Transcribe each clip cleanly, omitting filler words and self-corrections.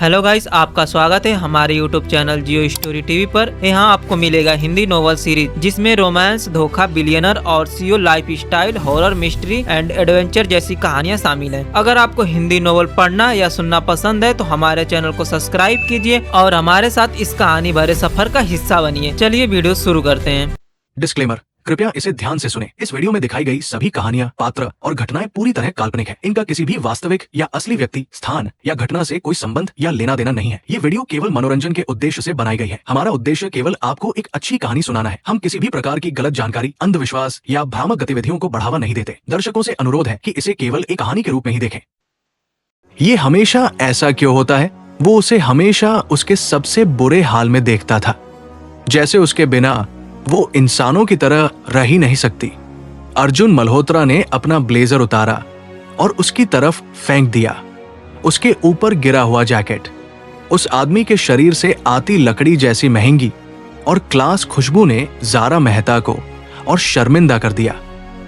Hello guys, आपका स्वागत है हमारे यूट्यूब चैनल जियो स्टोरी टीवी पर। यहाँ आपको मिलेगा हिंदी नोवेल सीरीज जिसमें रोमांस, धोखा, बिलियनर और CO life style, horror, mystery and adventure जैसी कहानियाँ शामिल हैं। अगर आपको हिंदी नोवेल पढ़ना या सुनना पसंद है तो हमारे चैनल को सब्सक्राइब कीजिए और हमारे साथ इस कहानी भरे सफर का हिस्सा बनिए। चलिए वीडियो शुरू करते हैं। डिस्क्लेमर, कृपया इसे ध्यान से सुनें। इस वीडियो में दिखाई गई सभी कहानियां, पात्र और घटनाएं पूरी तरह काल्पनिक हैं। इनका किसी भी वास्तविक या असली व्यक्ति, स्थान या घटना से कोई संबंध या लेना देना नहीं है। ये वीडियो केवल मनोरंजन के उद्देश्य से बनाई गई है। हमारा उद्देश्य केवल आपको एक अच्छी कहानी सुनाना है। हम किसी भी प्रकार की गलत जानकारी, अंधविश्वास या भ्रामक गतिविधियों को बढ़ावा नहीं देते। दर्शकों से अनुरोध है कि इसे केवल एक कहानी के रूप में ही देखें। ये हमेशा ऐसा क्यों होता है? वो उसे हमेशा उसके सबसे बुरे हाल में देखता था, जैसे उसके बिना वो इंसानों की तरह रह ही नहीं सकती। अर्जुन मल्होत्रा ने अपना ब्लेजर उतारा और उसकी तरफ फेंक दिया। उसके ऊपर गिरा हुआ जैकेट उस आदमी के शरीर से आती लकड़ी जैसी महंगी और क्लास खुशबू ने ज़ारा मेहता को और शर्मिंदा कर दिया।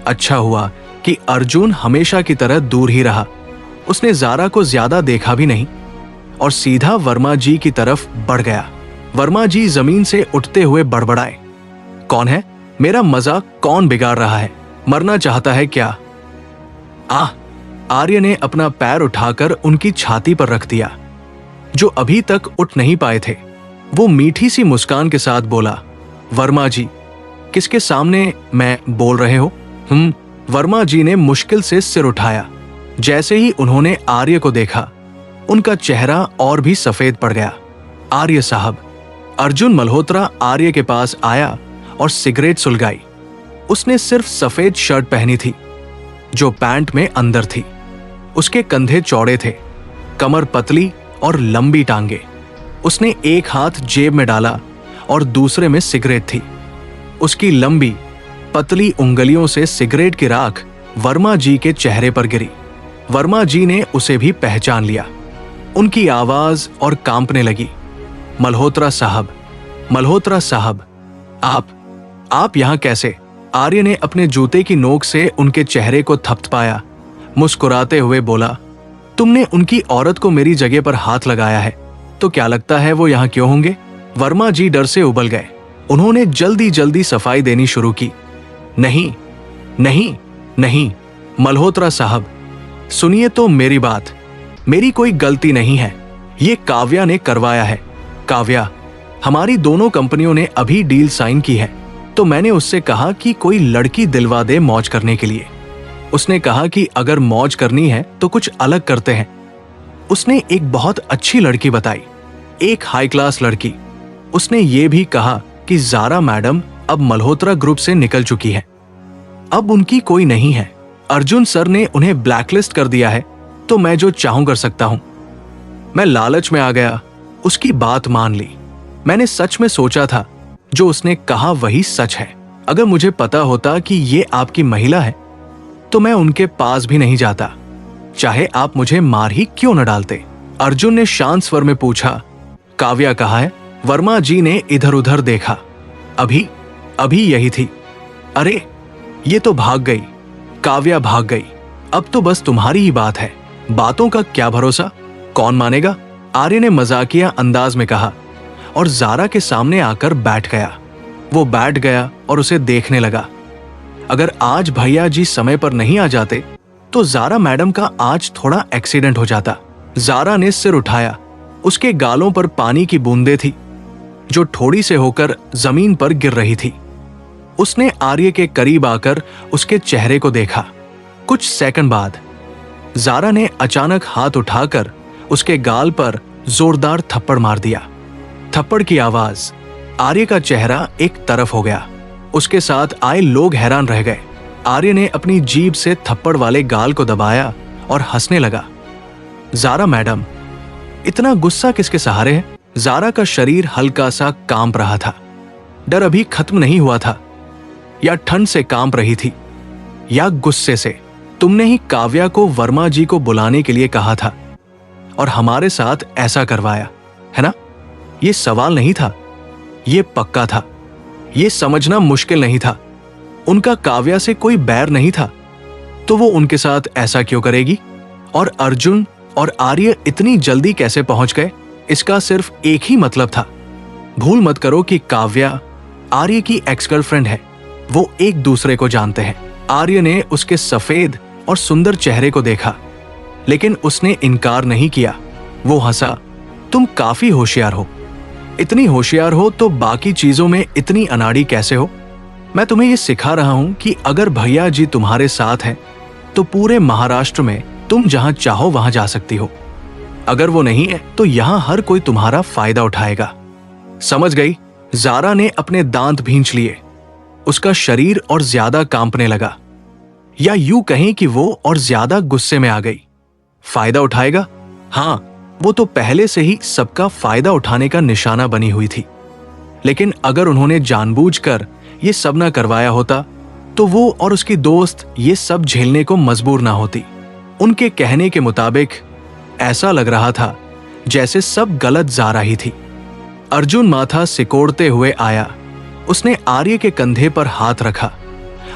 अच्छा हुआ कि अर्जुन हमेशा की तरह दूर ही रहा। उसने ज़ारा को ज्यादा देखा भी नहीं और सीधा वर्मा जी की तरफ बढ़ गया। वर्मा जी जमीन से उठते हुए बड़बड़ाए, कौन है? मेरा मजाक कौन बिगाड़ रहा है? मरना चाहता है क्या? आर्य ने अपना पैर उठाकर उनकी छाती पर रख दिया, जो अभी तक उठ नहीं पाए थे। वो मीठी सी मुस्कान के साथ बोला, वर्मा जी, किसके सामने मैं बोल रहे हो? वर्मा जी ने मुश्किल से सिर उठाया। जैसे ही उन्होंने आर्य को देखा, उनका चेहरा और भी सफेद पड़ गया। आर्य साहब। अर्जुन मल्होत्रा आर्य के पास आया और सिगरेट सुलगाई। उसने सिर्फ सफेद शर्ट पहनी थी, जो पैंट में अंदर थी। उसके कंधे चौड़े थे, कमर पतली और लंबी टांगे। उसने एक हाथ जेब में डाला और दूसरे में सिगरेट थी। उसकी लंबी पतली उंगलियों से सिगरेट की राख वर्मा जी के चेहरे पर गिरी। वर्मा जी ने उसे भी पहचान लिया। उनकी आवाज और कांपने लगी। मल्होत्रा साहब, मल्होत्रा साहब, आप यहां कैसे? आर्य ने अपने जूते की नोक से उनके चेहरे को थपथपाया। मुस्कुराते हुए बोला, तुमने उनकी औरत को मेरी जगह पर हाथ लगाया है, तो क्या लगता है वो यहां क्यों होंगे? वर्मा जी डर से उबल गए। उन्होंने जल्दी जल्दी सफाई देनी शुरू की। नहीं नहीं नहीं, मल्होत्रा साहब, सुनिए तो मेरी बात। मेरी कोई गलती नहीं है। ये काव्या ने करवाया है। काव्या, हमारी दोनों कंपनियों ने अभी डील साइन की है, तो मैंने उससे कहा कि कोई लड़की दिलवा दे मौज करने के लिए। उसने कहा कि अगर मौज करनी है तो कुछ अलग करते हैं। उसने एक बहुत अच्छी लड़की बताई, एक हाई क्लास लड़की। उसने ये भी कहा कि ज़ारा मैडम अब मल्होत्रा ग्रुप से निकल चुकी है, अब उनकी कोई नहीं है। अर्जुन सर ने उन्हें ब्लैकलिस्ट कर दिया है, तो मैं जो चाहूं कर सकता हूं। मैं लालच में आ गया, उसकी बात मान ली। मैंने सच में सोचा था जो उसने कहा वही सच है। अगर मुझे पता होता कि ये आपकी महिला है तो मैं उनके पास भी नहीं जाता, चाहे आप मुझे मार ही क्यों न डालते। अर्जुन ने शांत स्वर में पूछा, काव्या कहाँ है? वर्मा जी ने इधर उधर देखा। अभी यही थी। अरे ये तो भाग गई। काव्या भाग गई। अब तो बस तुम्हारी ही बात है। बातों का क्या भरोसा, कौन मानेगा? आर्य ने मजाकिया अंदाज में कहा और ज़ारा के सामने आकर बैठ गया। वो बैठ गया और उसे देखने लगा। अगर आज भैया जी समय पर नहीं आ जाते तो ज़ारा मैडम का आज थोड़ा एक्सीडेंट हो जाता। ज़ारा ने सिर उठाया। उसके गालों पर पानी की बूंदें थी, जो ठोड़ी से होकर जमीन पर गिर रही थी। उसने आर्य के करीब आकर उसके चेहरे को देखा। कुछ सेकंड बाद ज़ारा ने अचानक हाथ उठाकर उसके गाल पर जोरदार थप्पड़ मार दिया। थप्पड़ की आवाज, आर्य का चेहरा एक तरफ हो गया। उसके साथ आए लोग हैरान रह गए। आर्य ने अपनी जीभ से थप्पड़ वाले गाल को दबाया और हंसने लगा। ज़ारा मैडम, इतना गुस्सा किसके सहारे है? ज़ारा का शरीर हल्का सा कांप रहा था। डर अभी खत्म नहीं हुआ था। या ठंड से कांप रही थी, या गुस्से से। तुमने ही काव्या को वर्मा जी को बुलाने के लिए कहा था और हमारे साथ ऐसा करवाया, है ना? ये सवाल नहीं था, ये पक्का था। ये समझना मुश्किल नहीं था। उनका काव्या से कोई बैर नहीं था, तो वो उनके साथ ऐसा क्यों करेगी? और अर्जुन और आर्य इतनी जल्दी कैसे पहुंच गए? इसका सिर्फ एक ही मतलब था। भूल मत करो कि काव्या आर्य की एक्स गर्लफ्रेंड है। वो एक दूसरे को जानते हैं। आर्य ने उसके सफेद और सुंदर चेहरे को देखा, लेकिन उसने इनकार नहीं किया। वो हंसा, तुम काफी होशियार हो। इतनी होशियार हो तो बाकी चीजों में इतनी अनाड़ी कैसे हो? मैं तुम्हें ये सिखा रहा हूं कि अगर भैया जी तुम्हारे साथ हैं तो पूरे महाराष्ट्र में तुम जहां चाहो वहां जा सकती हो। अगर वो नहीं है तो यहां हर कोई तुम्हारा फायदा उठाएगा। समझ गई? जारा ने अपने दांत भींच लिए। उसका शरीर और ज्यादा कांपने लगा, या यूं कहें कि वो और ज्यादा गुस्से में आ गई। फायदा उठाएगा? हाँ, वो तो पहले से ही सबका फायदा उठाने का निशाना बनी हुई थी। लेकिन अगर उन्होंने जानबूझकर ये सब ना करवाया होता तो वो और उसकी दोस्त ये सब झेलने को मजबूर ना होती। उनके कहने के मुताबिक ऐसा लग रहा था जैसे सब गलत जा रही थी। अर्जुन माथा सिकोड़ते हुए आया। उसने आर्य के कंधे पर हाथ रखा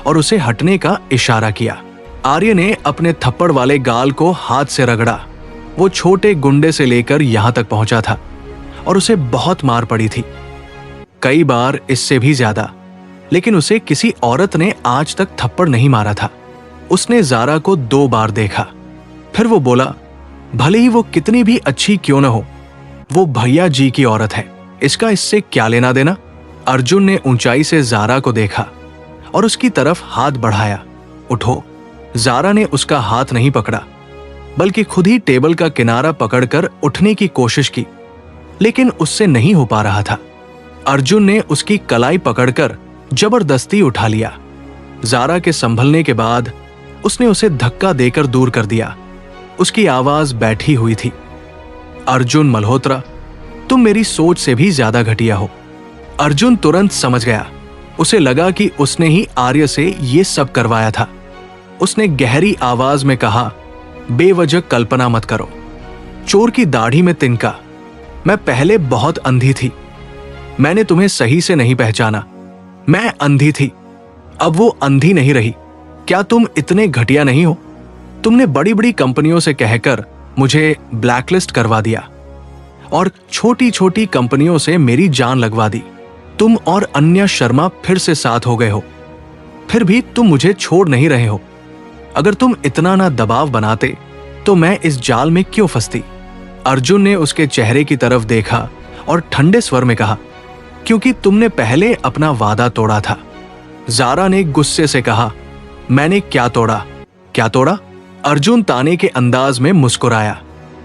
और उसे हटने का इशारा किया। आर्य ने अपने थप्पड़ वाले गाल को हाथ से रगड़ा। वो छोटे गुंडे से लेकर यहां तक पहुंचा था और उसे बहुत मार पड़ी थी, कई बार इससे भी ज्यादा। लेकिन उसे किसी औरत ने आज तक थप्पड़ नहीं मारा था। उसने जारा को 2 बार देखा, फिर वो बोला, भले ही वो कितनी भी अच्छी क्यों न हो, वो भैया जी की औरत है, इसका इससे क्या लेना देना? अर्जुन ने ऊंचाई से जारा को देखा और उसकी तरफ हाथ बढ़ाया। उठो। जारा ने उसका हाथ नहीं पकड़ा, बल्कि खुद ही टेबल का किनारा पकड़कर उठने की कोशिश की, लेकिन उससे नहीं हो पा रहा था। अर्जुन ने उसकी कलाई पकड़कर जबरदस्ती उठा लिया। जारा के संभलने के बाद उसने उसे धक्का देकर दूर कर दिया। उसकी आवाज बैठी हुई थी, अर्जुन मल्होत्रा, तुम मेरी सोच से भी ज्यादा घटिया हो। अर्जुन तुरंत समझ गया। उसे लगा कि उसने ही आर्य से ये सब करवाया था। उसने गहरी आवाज में कहा, बेवजह कल्पना मत करो। चोर की दाढ़ी में तिनका। मैं पहले बहुत अंधी थी, मैंने तुम्हें सही से नहीं पहचाना। मैं अंधी थी, अब वो अंधी नहीं रही। क्या तुम इतने घटिया नहीं हो? तुमने बड़ी बड़ी कंपनियों से कहकर मुझे ब्लैकलिस्ट करवा दिया और छोटी छोटी कंपनियों से मेरी जान लगवा दी। तुम और अन्या शर्मा फिर से साथ हो गए हो, फिर भी तुम मुझे छोड़ नहीं रहे हो। अगर तुम इतना ना दबाव बनाते तो मैं इस जाल में क्यों फंसती? अर्जुन ने उसके चेहरे की तरफ देखा और ठंडे स्वर में कहा, क्योंकि तुमने पहले अपना वादा तोड़ा था। जारा ने गुस्से से कहा, मैंने क्या तोड़ा? क्या तोड़ा? अर्जुन ताने के अंदाज में मुस्कुराया।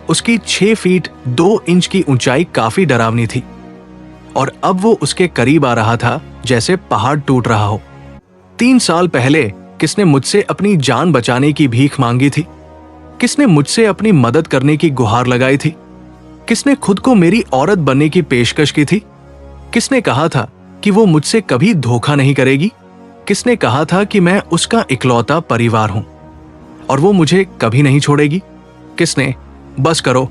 उसकी 6 फीट 2 इंच की ऊंचाई काफी डरावनी थी और अब वो उसके करीब आ रहा था जैसे पहाड़ टूट रहा हो। 3 साल पहले किसने मुझसे अपनी जान बचाने की भीख मांगी थी? किसने मुझसे अपनी मदद करने की गुहार लगाई थी? किसने खुद को मेरी औरत बनने की पेशकश की थी? किसने कहा था कि वो मुझसे कभी धोखा नहीं करेगी? किसने कहा था कि मैं उसका इकलौता परिवार हूं और वो मुझे कभी नहीं छोड़ेगी? किसने? बस करो,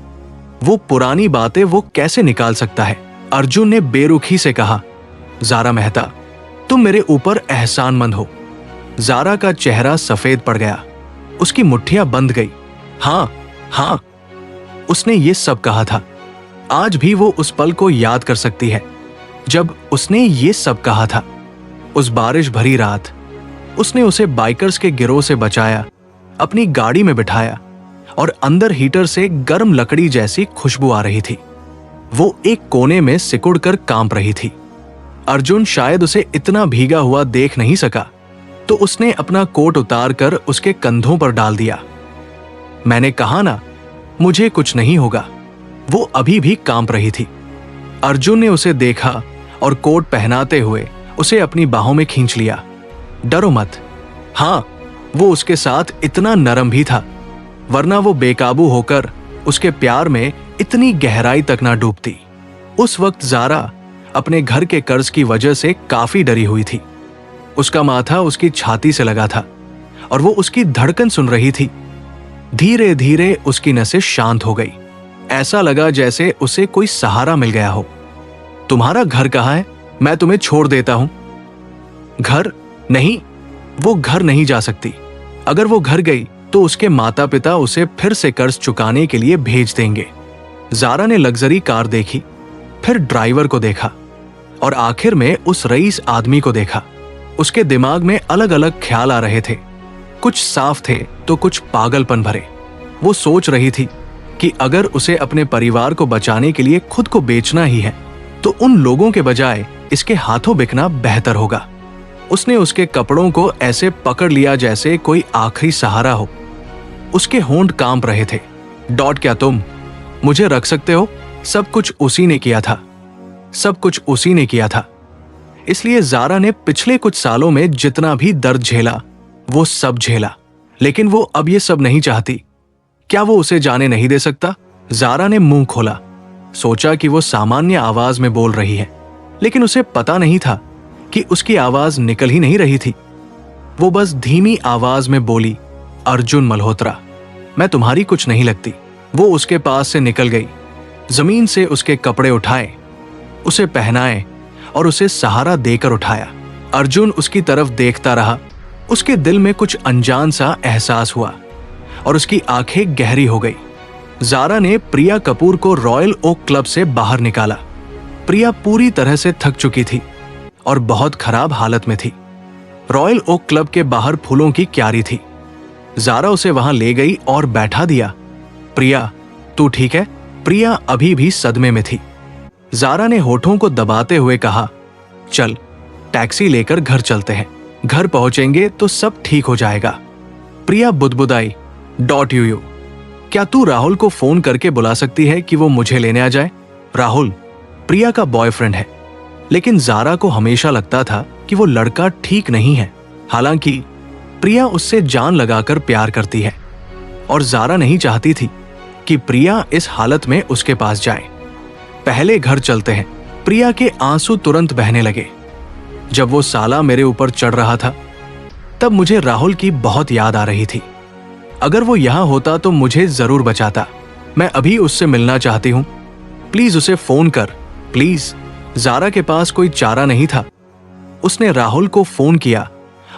वो पुरानी बातें वो कैसे निकाल सकता है? अर्जुन ने बेरुखी से कहा, जारा मेहता, तुम मेरे ऊपर एहसानमंद हो। जारा का चेहरा सफेद पड़ गया, उसकी मुट्ठियां बंध गई। हाँ हाँ, उसने ये सब कहा था। आज भी वो उस पल को याद कर सकती है जब उसने ये सब कहा था। उस बारिश भरी रात उसने उसे बाइकर्स के गिरोह से बचाया, अपनी गाड़ी में बिठाया और अंदर हीटर से गर्म लकड़ी जैसी खुशबू आ रही थी। वो एक कोने में सिकुड़कर कांप रही थी। अर्जुन शायद उसे इतना भीगा हुआ देख नहीं सका तो उसने अपना कोट उतारकर उसके कंधों पर डाल दिया। मैंने कहा ना, मुझे कुछ नहीं होगा। वो अभी भी कांप रही थी। अर्जुन ने उसे देखा और कोट पहनाते हुए उसे अपनी बाहों में खींच लिया। डरो मत। हाँ, वो उसके साथ इतना नरम भी था, वरना वो बेकाबू होकर उसके प्यार में इतनी गहराई तक ना डूबती। उस वक्त जारा अपने घर के कर्ज की वजह से काफी डरी हुई थी। उसका माथा उसकी छाती से लगा था और वो उसकी धड़कन सुन रही थी। धीरे धीरे उसकी नसें शांत हो गई। ऐसा लगा जैसे उसे कोई सहारा मिल गया हो। तुम्हारा घर कहाँ है? मैं तुम्हें छोड़ देता हूं। घर नहीं, वो घर नहीं जा सकती। अगर वो घर गई तो उसके माता पिता उसे फिर से कर्ज चुकाने के लिए भेज देंगे। जारा ने लग्जरी कार देखी, फिर ड्राइवर को देखा और आखिर में उस रईस आदमी को देखा। उसके दिमाग में अलग अलग ख्याल आ रहे थे, कुछ साफ थे तो कुछ पागलपन भरे। वो सोच रही थी कि अगर उसे अपने परिवार को बचाने के लिए खुद को बेचना ही है तो उन लोगों के बजाय इसके हाथों बिकना बेहतर होगा। उसने उसके कपड़ों को ऐसे पकड़ लिया जैसे कोई आखिरी सहारा हो। उसके होंठ कांप रहे थे। डॉट, क्या तुम मुझे रख सकते हो? सब कुछ उसी ने किया था, सब कुछ उसी ने किया था। इसलिए जारा ने पिछले कुछ सालों में जितना भी दर्द झेला वो सब झेला, लेकिन वो अब ये सब नहीं चाहती। क्या वो उसे जाने नहीं दे सकता? जारा ने मुंह खोला, सोचा कि वो सामान्य आवाज में बोल रही है, लेकिन उसे पता नहीं था कि उसकी आवाज निकल ही नहीं रही थी। वो बस धीमी आवाज में बोली, अर्जुन मल्होत्रा, मैं तुम्हारी कुछ नहीं लगती। वो उसके पास से निकल गई, जमीन से उसके कपड़े उठाए, उसे पहनाए और उसे सहारा देकर उठाया। अर्जुन उसकी तरफ देखता रहा। उसके दिल में कुछ अनजान सा एहसास हुआ और उसकी आंखें गहरी हो गई। जारा ने प्रिया कपूर को रॉयल ओक क्लब से बाहर निकाला। प्रिया पूरी तरह से थक चुकी थी और बहुत खराब हालत में थी। रॉयल ओक क्लब के बाहर फूलों की क्यारी थी। जारा उसे वहां ले गई और बैठा दिया। प्रिया, तू ठीक है? प्रिया अभी भी सदमे में थी। जारा ने होठों को दबाते हुए कहा, चल टैक्सी लेकर घर चलते हैं, घर पहुंचेंगे तो सब ठीक हो जाएगा। प्रिया बुदबुदाई, डॉट यू, क्या तू राहुल को फोन करके बुला सकती है कि वो मुझे लेने आ जाए? राहुल प्रिया का बॉयफ्रेंड है, लेकिन जारा को हमेशा लगता था कि वो लड़का ठीक नहीं है। हालांकि प्रिया उससे जान लगाकर प्यार करती है और जारा नहीं चाहती थी कि प्रिया इस हालत में उसके पास जाए। पहले घर चलते हैं। प्रिया के आंसू तुरंत बहने लगे। जब वो साला मेरे ऊपर चढ़ रहा था तब मुझे राहुल की बहुत याद आ रही थी। अगर वो यहां होता तो मुझे जरूर बचाता। मैं अभी उससे मिलना चाहती हूं, प्लीज उसे फोन कर, प्लीज। जारा के पास कोई चारा नहीं था। उसने राहुल को फोन किया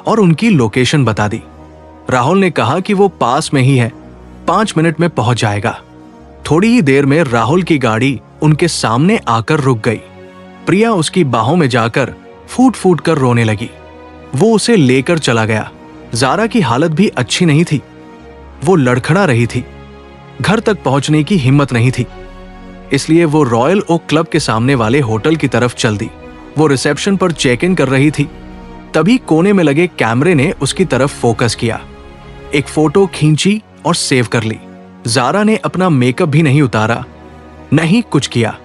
और उनकी लोकेशन बता दी। राहुल ने कहा कि वो पास में ही है, 5 मिनट में पहुंच जाएगा। थोड़ी ही देर में राहुल की गाड़ी उनके सामने आकर रुक गई। प्रिया उसकी बाहों में जाकर फूट फूट कर रोने लगी। वो उसे लेकर चला गया। जारा की हालत भी अच्छी नहीं थी। वो लड़खड़ा रही थी, घर तक पहुंचने की हिम्मत नहीं थी। इसलिए वो रॉयल ओक क्लब के सामने वाले होटल की तरफ चल दी। वो रिसेप्शन पर चेक इन कर रही थी, तभी कोने में लगे कैमरे ने उसकी तरफ फोकस किया। एक फोटो खींची और सेव कर ली। जारा ने अपना मेकअप भी नहीं उतारा, नहीं कुछ किया,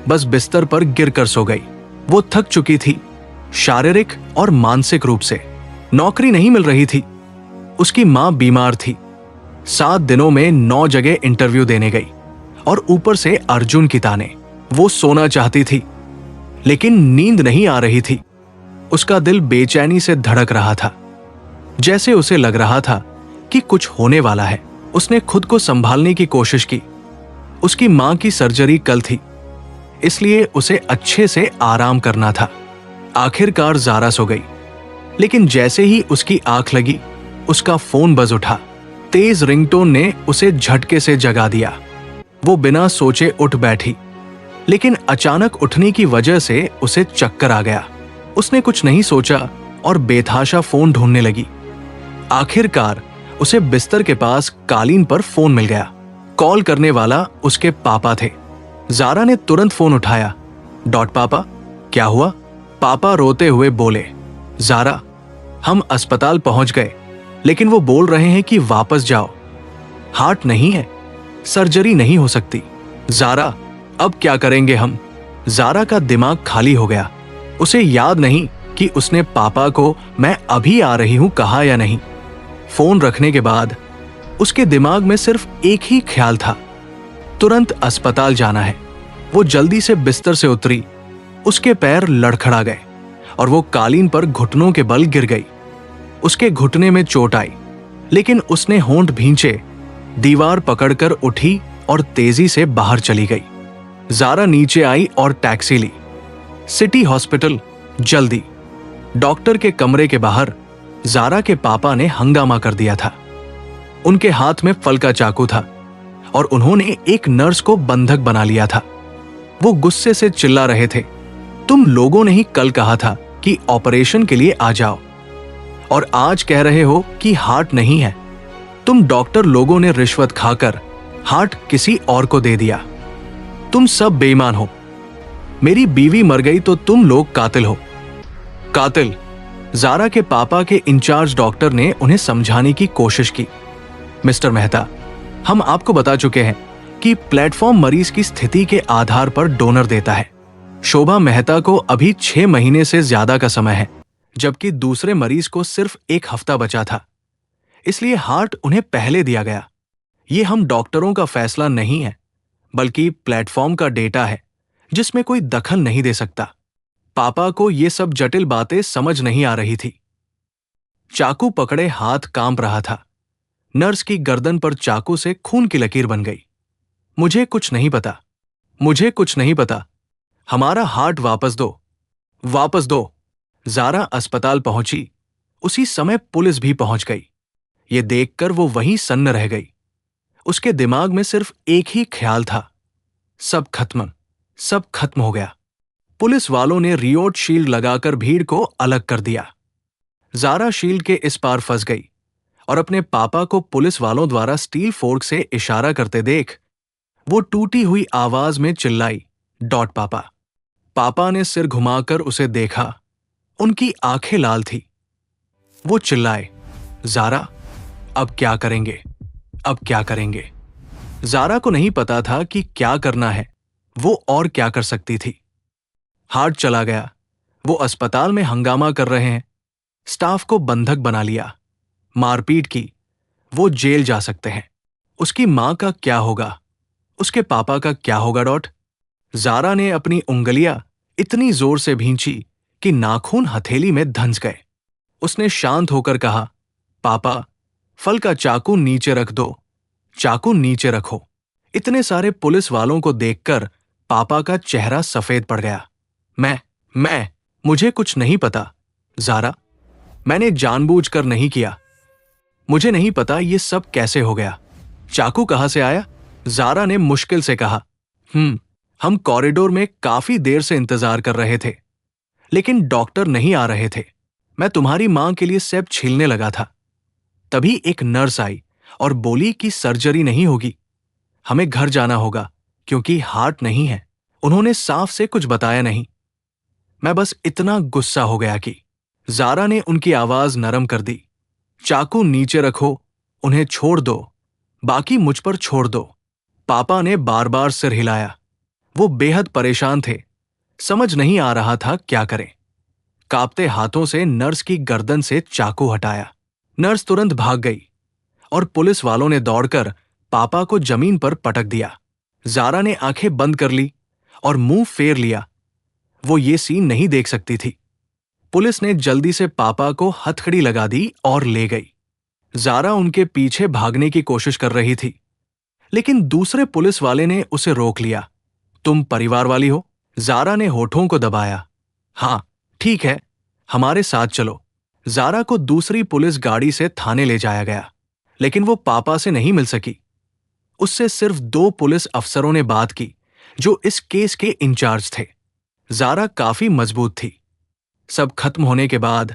बस बिस्तर पर गिरकर सो गई। वो थक चुकी थी, शारीरिक और मानसिक रूप से। नौकरी नहीं मिल रही थी, उसकी मां बीमार थी, 7 दिनों में 9 जगह इंटरव्यू देने गई और ऊपर से अर्जुन की ताने। वो सोना चाहती थी लेकिन नींद नहीं आ रही थी। उसका दिल बेचैनी से धड़क रहा था, जैसे उसे लग रहा था कि कुछ होने वाला है। उसने खुद को संभालने की कोशिश की। उसकी मां की सर्जरी कल थी, इसलिए उसे अच्छे से आराम करना था। आखिरकार जारा सो गई, लेकिन जैसे ही उसकी आंख लगी उसका फोन बज उठा। तेज रिंगटोन ने उसे झटके से जगा दिया। वो बिना सोचे उठ बैठी, लेकिन अचानक उठने की वजह से उसे चक्कर आ गया। उसने कुछ नहीं सोचा और बेतहाशा फोन ढूंढने लगी। आखिरकार उसे बिस्तर के पास कालीन पर फोन मिल गया। कॉल करने वाला उसके पापा थे। जारा ने तुरंत फोन उठाया। डॉट, पापा क्या हुआ? पापा रोते हुए बोले, जारा हम अस्पताल पहुंच गए, लेकिन वो बोल रहे हैं कि वापस जाओ। हार्ट नहीं है, सर्जरी नहीं हो सकती। जारा अब क्या करेंगे हम? जारा का दिमाग खाली हो गया। उसे याद नहीं कि उसने पापा को मैं अभी आ रही हूं कहा या नहीं। फोन रखने के बाद उसके दिमाग में सिर्फ एक ही ख्याल था, तुरंत अस्पताल जाना है। वो जल्दी से बिस्तर से उतरी। उसके पैर लड़खड़ा गए और वो कालीन पर घुटनों के बल गिर गई। उसके घुटने में चोट आई, लेकिन उसने होंठ भींचे, दीवार पकड़कर उठी और तेजी से बाहर चली गई। जारा नीचे आई और टैक्सी ली। सिटी हॉस्पिटल जल्दी। डॉक्टर के कमरे के बाहर जारा के पापा ने हंगामा कर दिया था। उनके हाथ में फल का चाकू था और उन्होंने एक नर्स को बंधक बना लिया था। वो गुस्से से चिल्ला रहे थे, तुम लोगों ने ही कल कहा था कि ऑपरेशन के लिए आ जाओ, और आज कह रहे हो कि हार्ट नहीं है। तुम डॉक्टर लोगों ने रिश्वत खाकर हार्ट किसी और को दे दिया। तुम सब बेईमान हो। मेरी बीवी मर गई तो तुम लोग कातिल हो। कातिल। जारा के पापा के इंचार्ज डॉक्टर ने उन्हें समझाने की कोशिश की। मिस्टर मेहता, हम आपको बता चुके हैं कि प्लेटफॉर्म मरीज की स्थिति के आधार पर डोनर देता है। शोभा मेहता को अभी 6 महीने से ज्यादा का समय है, जबकि दूसरे मरीज को सिर्फ 1 हफ्ता बचा था। इसलिए हार्ट उन्हें पहले दिया गया। ये हम डॉक्टरों का फैसला नहीं है, बल्कि प्लेटफॉर्म का डेटा है जिसमें कोई दखल नहीं दे सकता। पापा को ये सब जटिल बातें समझ नहीं आ रही थी। चाकू पकड़े हाथ कांप रहा था। नर्स की गर्दन पर चाकू से खून की लकीर बन गई। मुझे कुछ नहीं पता, मुझे कुछ नहीं पता। हमारा हार्ट वापस दो, वापस दो। जारा अस्पताल पहुंची। उसी समय पुलिस भी पहुंच गई। ये देखकर वो वहीं सन्न रह गई। उसके दिमाग में सिर्फ एक ही ख्याल था, सब खत्म, सब खत्म हो गया। पुलिस वालों ने रियोट शील्ड लगाकर भीड़ को अलग कर दिया। जारा शील्ड के इस पार फंस गई और अपने पापा को पुलिस वालों द्वारा स्टील फोर्क से इशारा करते देख वो टूटी हुई आवाज में चिल्लाई, डॉट पापा। पापा ने सिर घुमाकर उसे देखा। उनकी आंखें लाल थी। वो चिल्लाए, जारा, अब क्या करेंगे, अब क्या करेंगे। जारा को नहीं पता था कि क्या करना है, वो और क्या कर सकती थी। हार्ट चला गया। वो अस्पताल में हंगामा कर रहे हैं। स्टाफ को बंधक बना लिया, मारपीट की। वो जेल जा सकते हैं। उसकी मां का क्या होगा, उसके पापा का क्या होगा, डॉट। जारा ने अपनी उंगलियां इतनी जोर से भींची कि नाखून हथेली में धंस गए। उसने शांत होकर कहा, पापा, फल का चाकू नीचे रख दो, चाकू नीचे रखो। इतने सारे पुलिस वालों को देखकर पापा का चेहरा सफेद पड़ गया। मुझे कुछ नहीं पता, जारा। मैंने जानबूझकर नहीं किया। मुझे नहीं पता ये सब कैसे हो गया। चाकू कहां से आया? जारा ने मुश्किल से कहा। हम कॉरिडोर में काफी देर से इंतजार कर रहे थे, लेकिन डॉक्टर नहीं आ रहे थे। मैं तुम्हारी मां के लिए सेब छीलने लगा था। तभी एक नर्स आई और बोली कि सर्जरी नहीं होगी, हमें घर जाना होगा क्योंकि हार्ट नहीं है। उन्होंने साफ से कुछ बताया नहीं। मैं बस इतना गुस्सा हो गया कि जारा ने उनकी आवाज नरम कर दी। चाकू नीचे रखो, उन्हें छोड़ दो, बाकी मुझ पर छोड़ दो। पापा ने बार बार सिर हिलाया। वो बेहद परेशान थे, समझ नहीं आ रहा था क्या करें। कांपते हाथों से नर्स की गर्दन से चाकू हटाया। नर्स तुरंत भाग गई और पुलिस वालों ने दौड़कर पापा को जमीन पर पटक दिया। जारा ने आंखें बंद कर ली और मुंह फेर लिया। वो ये सीन नहीं देख सकती थी। पुलिस ने जल्दी से पापा को हथकड़ी लगा दी और ले गई। जारा उनके पीछे भागने की कोशिश कर रही थी, लेकिन दूसरे पुलिस वाले ने उसे रोक लिया। तुम परिवार वाली हो? जारा ने होठों को दबाया। हाँ, ठीक है, हमारे साथ चलो। जारा को दूसरी पुलिस गाड़ी से थाने ले जाया गया, लेकिन वो पापा से नहीं मिल सकी। उससे सिर्फ 2 पुलिस अफसरों ने बात की जो इस केस के इंचार्ज थे। जारा काफी मजबूत थी। सब खत्म होने के बाद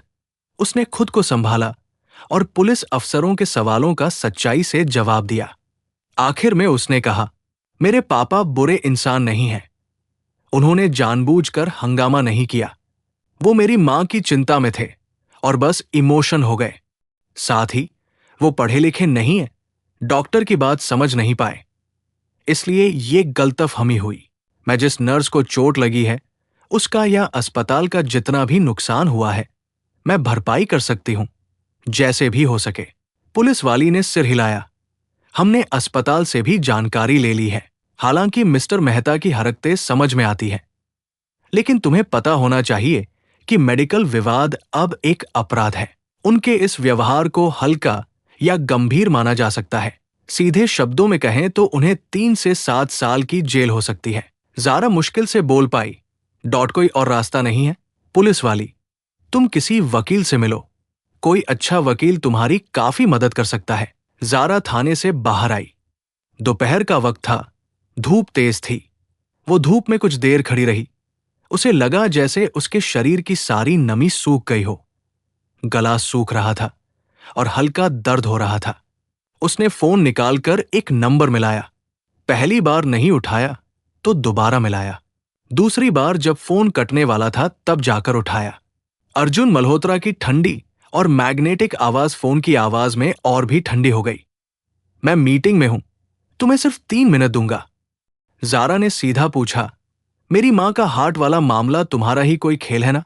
उसने खुद को संभाला और पुलिस अफसरों के सवालों का सच्चाई से जवाब दिया। आखिर में उसने कहा, मेरे पापा बुरे इंसान नहीं हैं। उन्होंने जानबूझकर हंगामा नहीं किया। वो मेरी मां की चिंता में थे और बस इमोशन हो गए। साथ ही वो पढ़े लिखे नहीं हैं, डॉक्टर की बात समझ नहीं पाए। इसलिए ये गलतफहमी हुई। मैं जिस नर्स को चोट लगी है उसका या अस्पताल का जितना भी नुकसान हुआ है, मैं भरपाई कर सकती हूं, जैसे भी हो सके। पुलिस वाली ने सिर हिलाया। हमने अस्पताल से भी जानकारी ले ली है। हालांकि मिस्टर मेहता की हरकतें समझ में आती हैं, लेकिन तुम्हें पता होना चाहिए कि मेडिकल विवाद अब एक अपराध है। उनके इस व्यवहार को हल्का या गंभीर माना जा सकता है। सीधे शब्दों में कहें तो उन्हें 3 से 7 साल की जेल हो सकती है। जारा मुश्किल से बोल पाई, डॉट कोई और रास्ता नहीं है? पुलिस वाली, तुम किसी वकील से मिलो, कोई अच्छा वकील तुम्हारी काफी मदद कर सकता है। जारा थाने से बाहर आई। दोपहर का वक्त था, धूप तेज थी। वो धूप में कुछ देर खड़ी रही। उसे लगा जैसे उसके शरीर की सारी नमी सूख गई हो। गला सूख रहा था और हल्का दर्द हो रहा था। उसने फोन निकालकर एक नंबर मिलाया। पहली बार नहीं उठाया तो दोबारा मिलाया। दूसरी बार जब फोन कटने वाला था तब जाकर उठाया। अर्जुन मल्होत्रा की ठंडी और मैग्नेटिक आवाज फोन की आवाज में और भी ठंडी हो गई। मैं मीटिंग में हूं, तुम्हें सिर्फ 3 मिनट दूंगा। जारा ने सीधा पूछा, मेरी मां का हार्ट वाला मामला तुम्हारा ही कोई खेल है ना?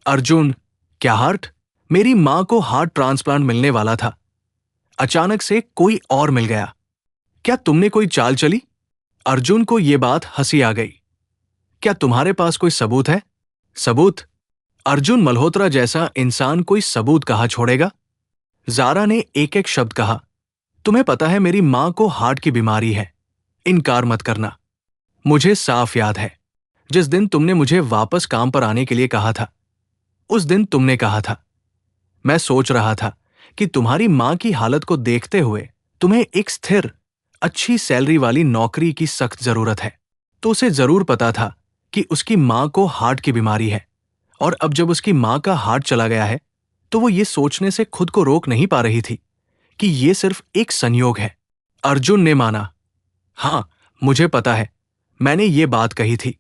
अर्जुन, क्या हार्ट? मेरी मां को हार्ट ट्रांसप्लांट मिलने वाला था, अचानक से कोई और मिल गया। क्या तुमने कोई चाल चली? अर्जुन को यह बात हंसी आ गई। क्या तुम्हारे पास कोई सबूत है? सबूत? अर्जुन मल्होत्रा जैसा इंसान कोई सबूत कहाँ छोड़ेगा? जारा ने एक एक शब्द कहा। तुम्हें पता है मेरी मां को हार्ट की बीमारी है, इनकार मत करना। मुझे साफ याद है, जिस दिन तुमने मुझे वापस काम पर आने के लिए कहा था, उस दिन तुमने कहा था, मैं सोच रहा था कि तुम्हारी मां की हालत को देखते हुए तुम्हें एक स्थिर, अच्छी सैलरी वाली नौकरी की सख्त जरूरत है। तो उसे जरूर पता था कि उसकी मां को हार्ट की बीमारी है, और अब जब उसकी मां का हार्ट चला गया है तो वो ये सोचने से खुद को रोक नहीं पा रही थी कि ये सिर्फ एक संयोग है। अर्जुन ने माना, हां, मुझे पता है, मैंने ये बात कही थी।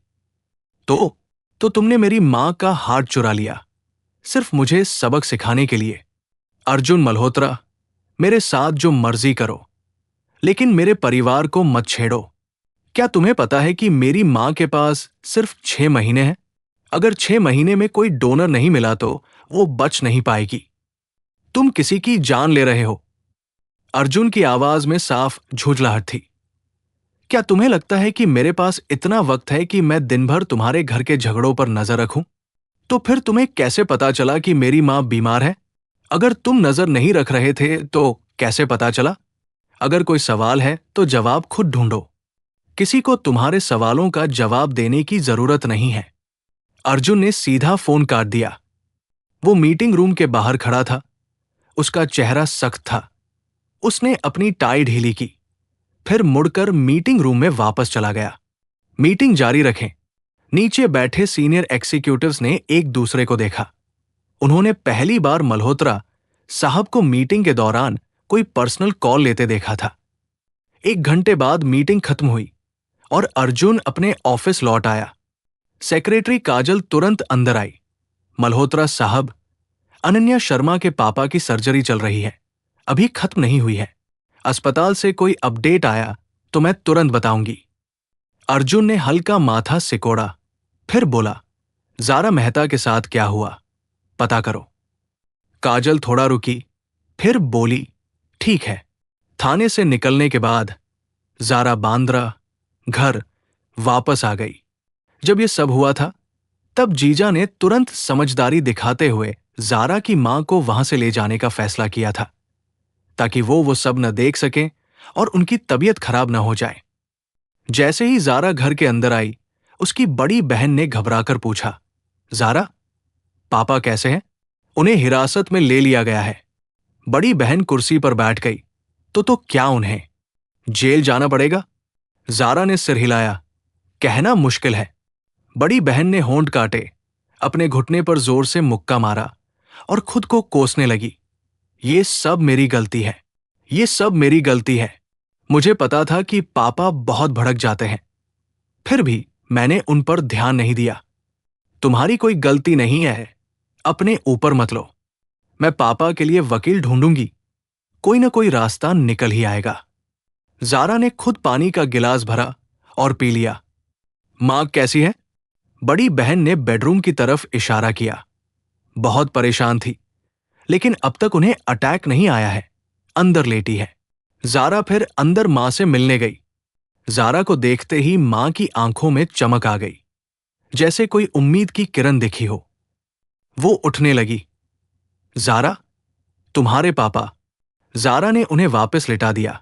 तो तुमने मेरी मां का हार्ट चुरा लिया, सिर्फ मुझे सबक सिखाने के लिए। अर्जुन मल्होत्रा, मेरे साथ जो मर्जी करो, लेकिन मेरे परिवार को मत छेड़ो। क्या तुम्हें पता है कि मेरी मां के पास सिर्फ 6 महीने हैं? अगर 6 महीने में कोई डोनर नहीं मिला तो वो बच नहीं पाएगी। तुम किसी की जान ले रहे हो। अर्जुन की आवाज में साफ झुंझलाहट थी। क्या तुम्हें लगता है कि मेरे पास इतना वक्त है कि मैं दिन भर तुम्हारे घर के झगड़ों पर नजर रखूं? तो फिर तुम्हें कैसे पता चला कि मेरी मां बीमार है? अगर तुम नजर नहीं रख रहे थे तो कैसे पता चला? अगर कोई सवाल है तो जवाब खुद ढूंढो। किसी को तुम्हारे सवालों का जवाब देने की जरूरत नहीं है। अर्जुन ने सीधा फोन काट दिया। वो मीटिंग रूम के बाहर खड़ा था। उसका चेहरा सख्त था। उसने अपनी टाई ढीली की, फिर मुड़कर मीटिंग रूम में वापस चला गया। मीटिंग जारी रखें। नीचे बैठे सीनियर एग्जीक्यूटिव्स ने एक दूसरे को देखा। उन्होंने पहली बार मल्होत्रा साहब को मीटिंग के दौरान कोई पर्सनल कॉल लेते देखा था। 1 घंटे बाद मीटिंग खत्म हुई और अर्जुन अपने ऑफिस लौट आया। सेक्रेटरी काजल तुरंत अंदर आई। मल्होत्रा साहब, अनन्या शर्मा के पापा की सर्जरी चल रही है, अभी खत्म नहीं हुई है। अस्पताल से कोई अपडेट आया तो मैं तुरंत बताऊंगी। अर्जुन ने हल्का माथा सिकोड़ा, फिर बोला, जारा मेहता के साथ क्या हुआ, पता करो। काजल थोड़ा रुकी, फिर बोली, ठीक है। थाने से निकलने के बाद जारा बांद्रा घर वापस आ गई। जब ये सब हुआ था तब जीजा ने तुरंत समझदारी दिखाते हुए जारा की मां को वहां से ले जाने का फैसला किया था, ताकि वो सब न देख सकें और उनकी तबीयत खराब न हो जाए। जैसे ही जारा घर के अंदर आई, उसकी बड़ी बहन ने घबराकर पूछा, जारा, पापा कैसे हैं? उन्हें हिरासत में ले लिया गया है। बड़ी बहन कुर्सी पर बैठ गई। तो क्या उन्हें जेल जाना पड़ेगा? जारा ने सिर हिलाया, कहना मुश्किल है। बड़ी बहन ने होंठ काटे, अपने घुटने पर जोर से मुक्का मारा और खुद को कोसने लगी। ये सब मेरी गलती है, ये सब मेरी गलती है। मुझे पता था कि पापा बहुत भड़क जाते हैं, फिर भी मैंने उन पर ध्यान नहीं दिया। तुम्हारी कोई गलती नहीं है, अपने ऊपर मत लो। मैं पापा के लिए वकील ढूंढूंगी, कोई ना कोई रास्ता निकल ही आएगा। जारा ने खुद पानी का गिलास भरा और पी लिया। मां कैसी है? बड़ी बहन ने बेडरूम की तरफ इशारा किया। बहुत परेशान थी, लेकिन अब तक उन्हें अटैक नहीं आया है, अंदर लेटी है। जारा फिर अंदर मां से मिलने गई। जारा को देखते ही मां की आंखों में चमक आ गई, जैसे कोई उम्मीद की किरण दिखी हो। वो उठने लगी। जारा, तुम्हारे पापा। जारा ने उन्हें वापस लिटा दिया।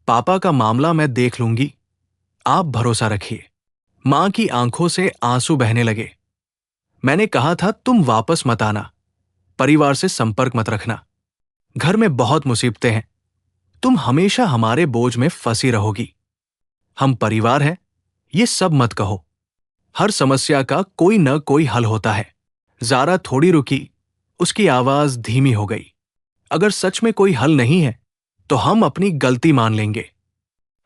पापा का मामला मैं देख लूंगी, आप भरोसा रखिए। मां की आंखों से आंसू बहने लगे। मैंने कहा था तुम वापस मत आना, परिवार से संपर्क मत रखना, घर में बहुत मुसीबतें हैं। तुम हमेशा हमारे बोझ में फंसी रहोगी। हम परिवार हैं, ये सब मत कहो। हर समस्या का कोई न कोई हल होता है। ज़ारा थोड़ी रुकी, उसकी आवाज धीमी हो गई। अगर सच में कोई हल नहीं है तो हम अपनी गलती मान लेंगे।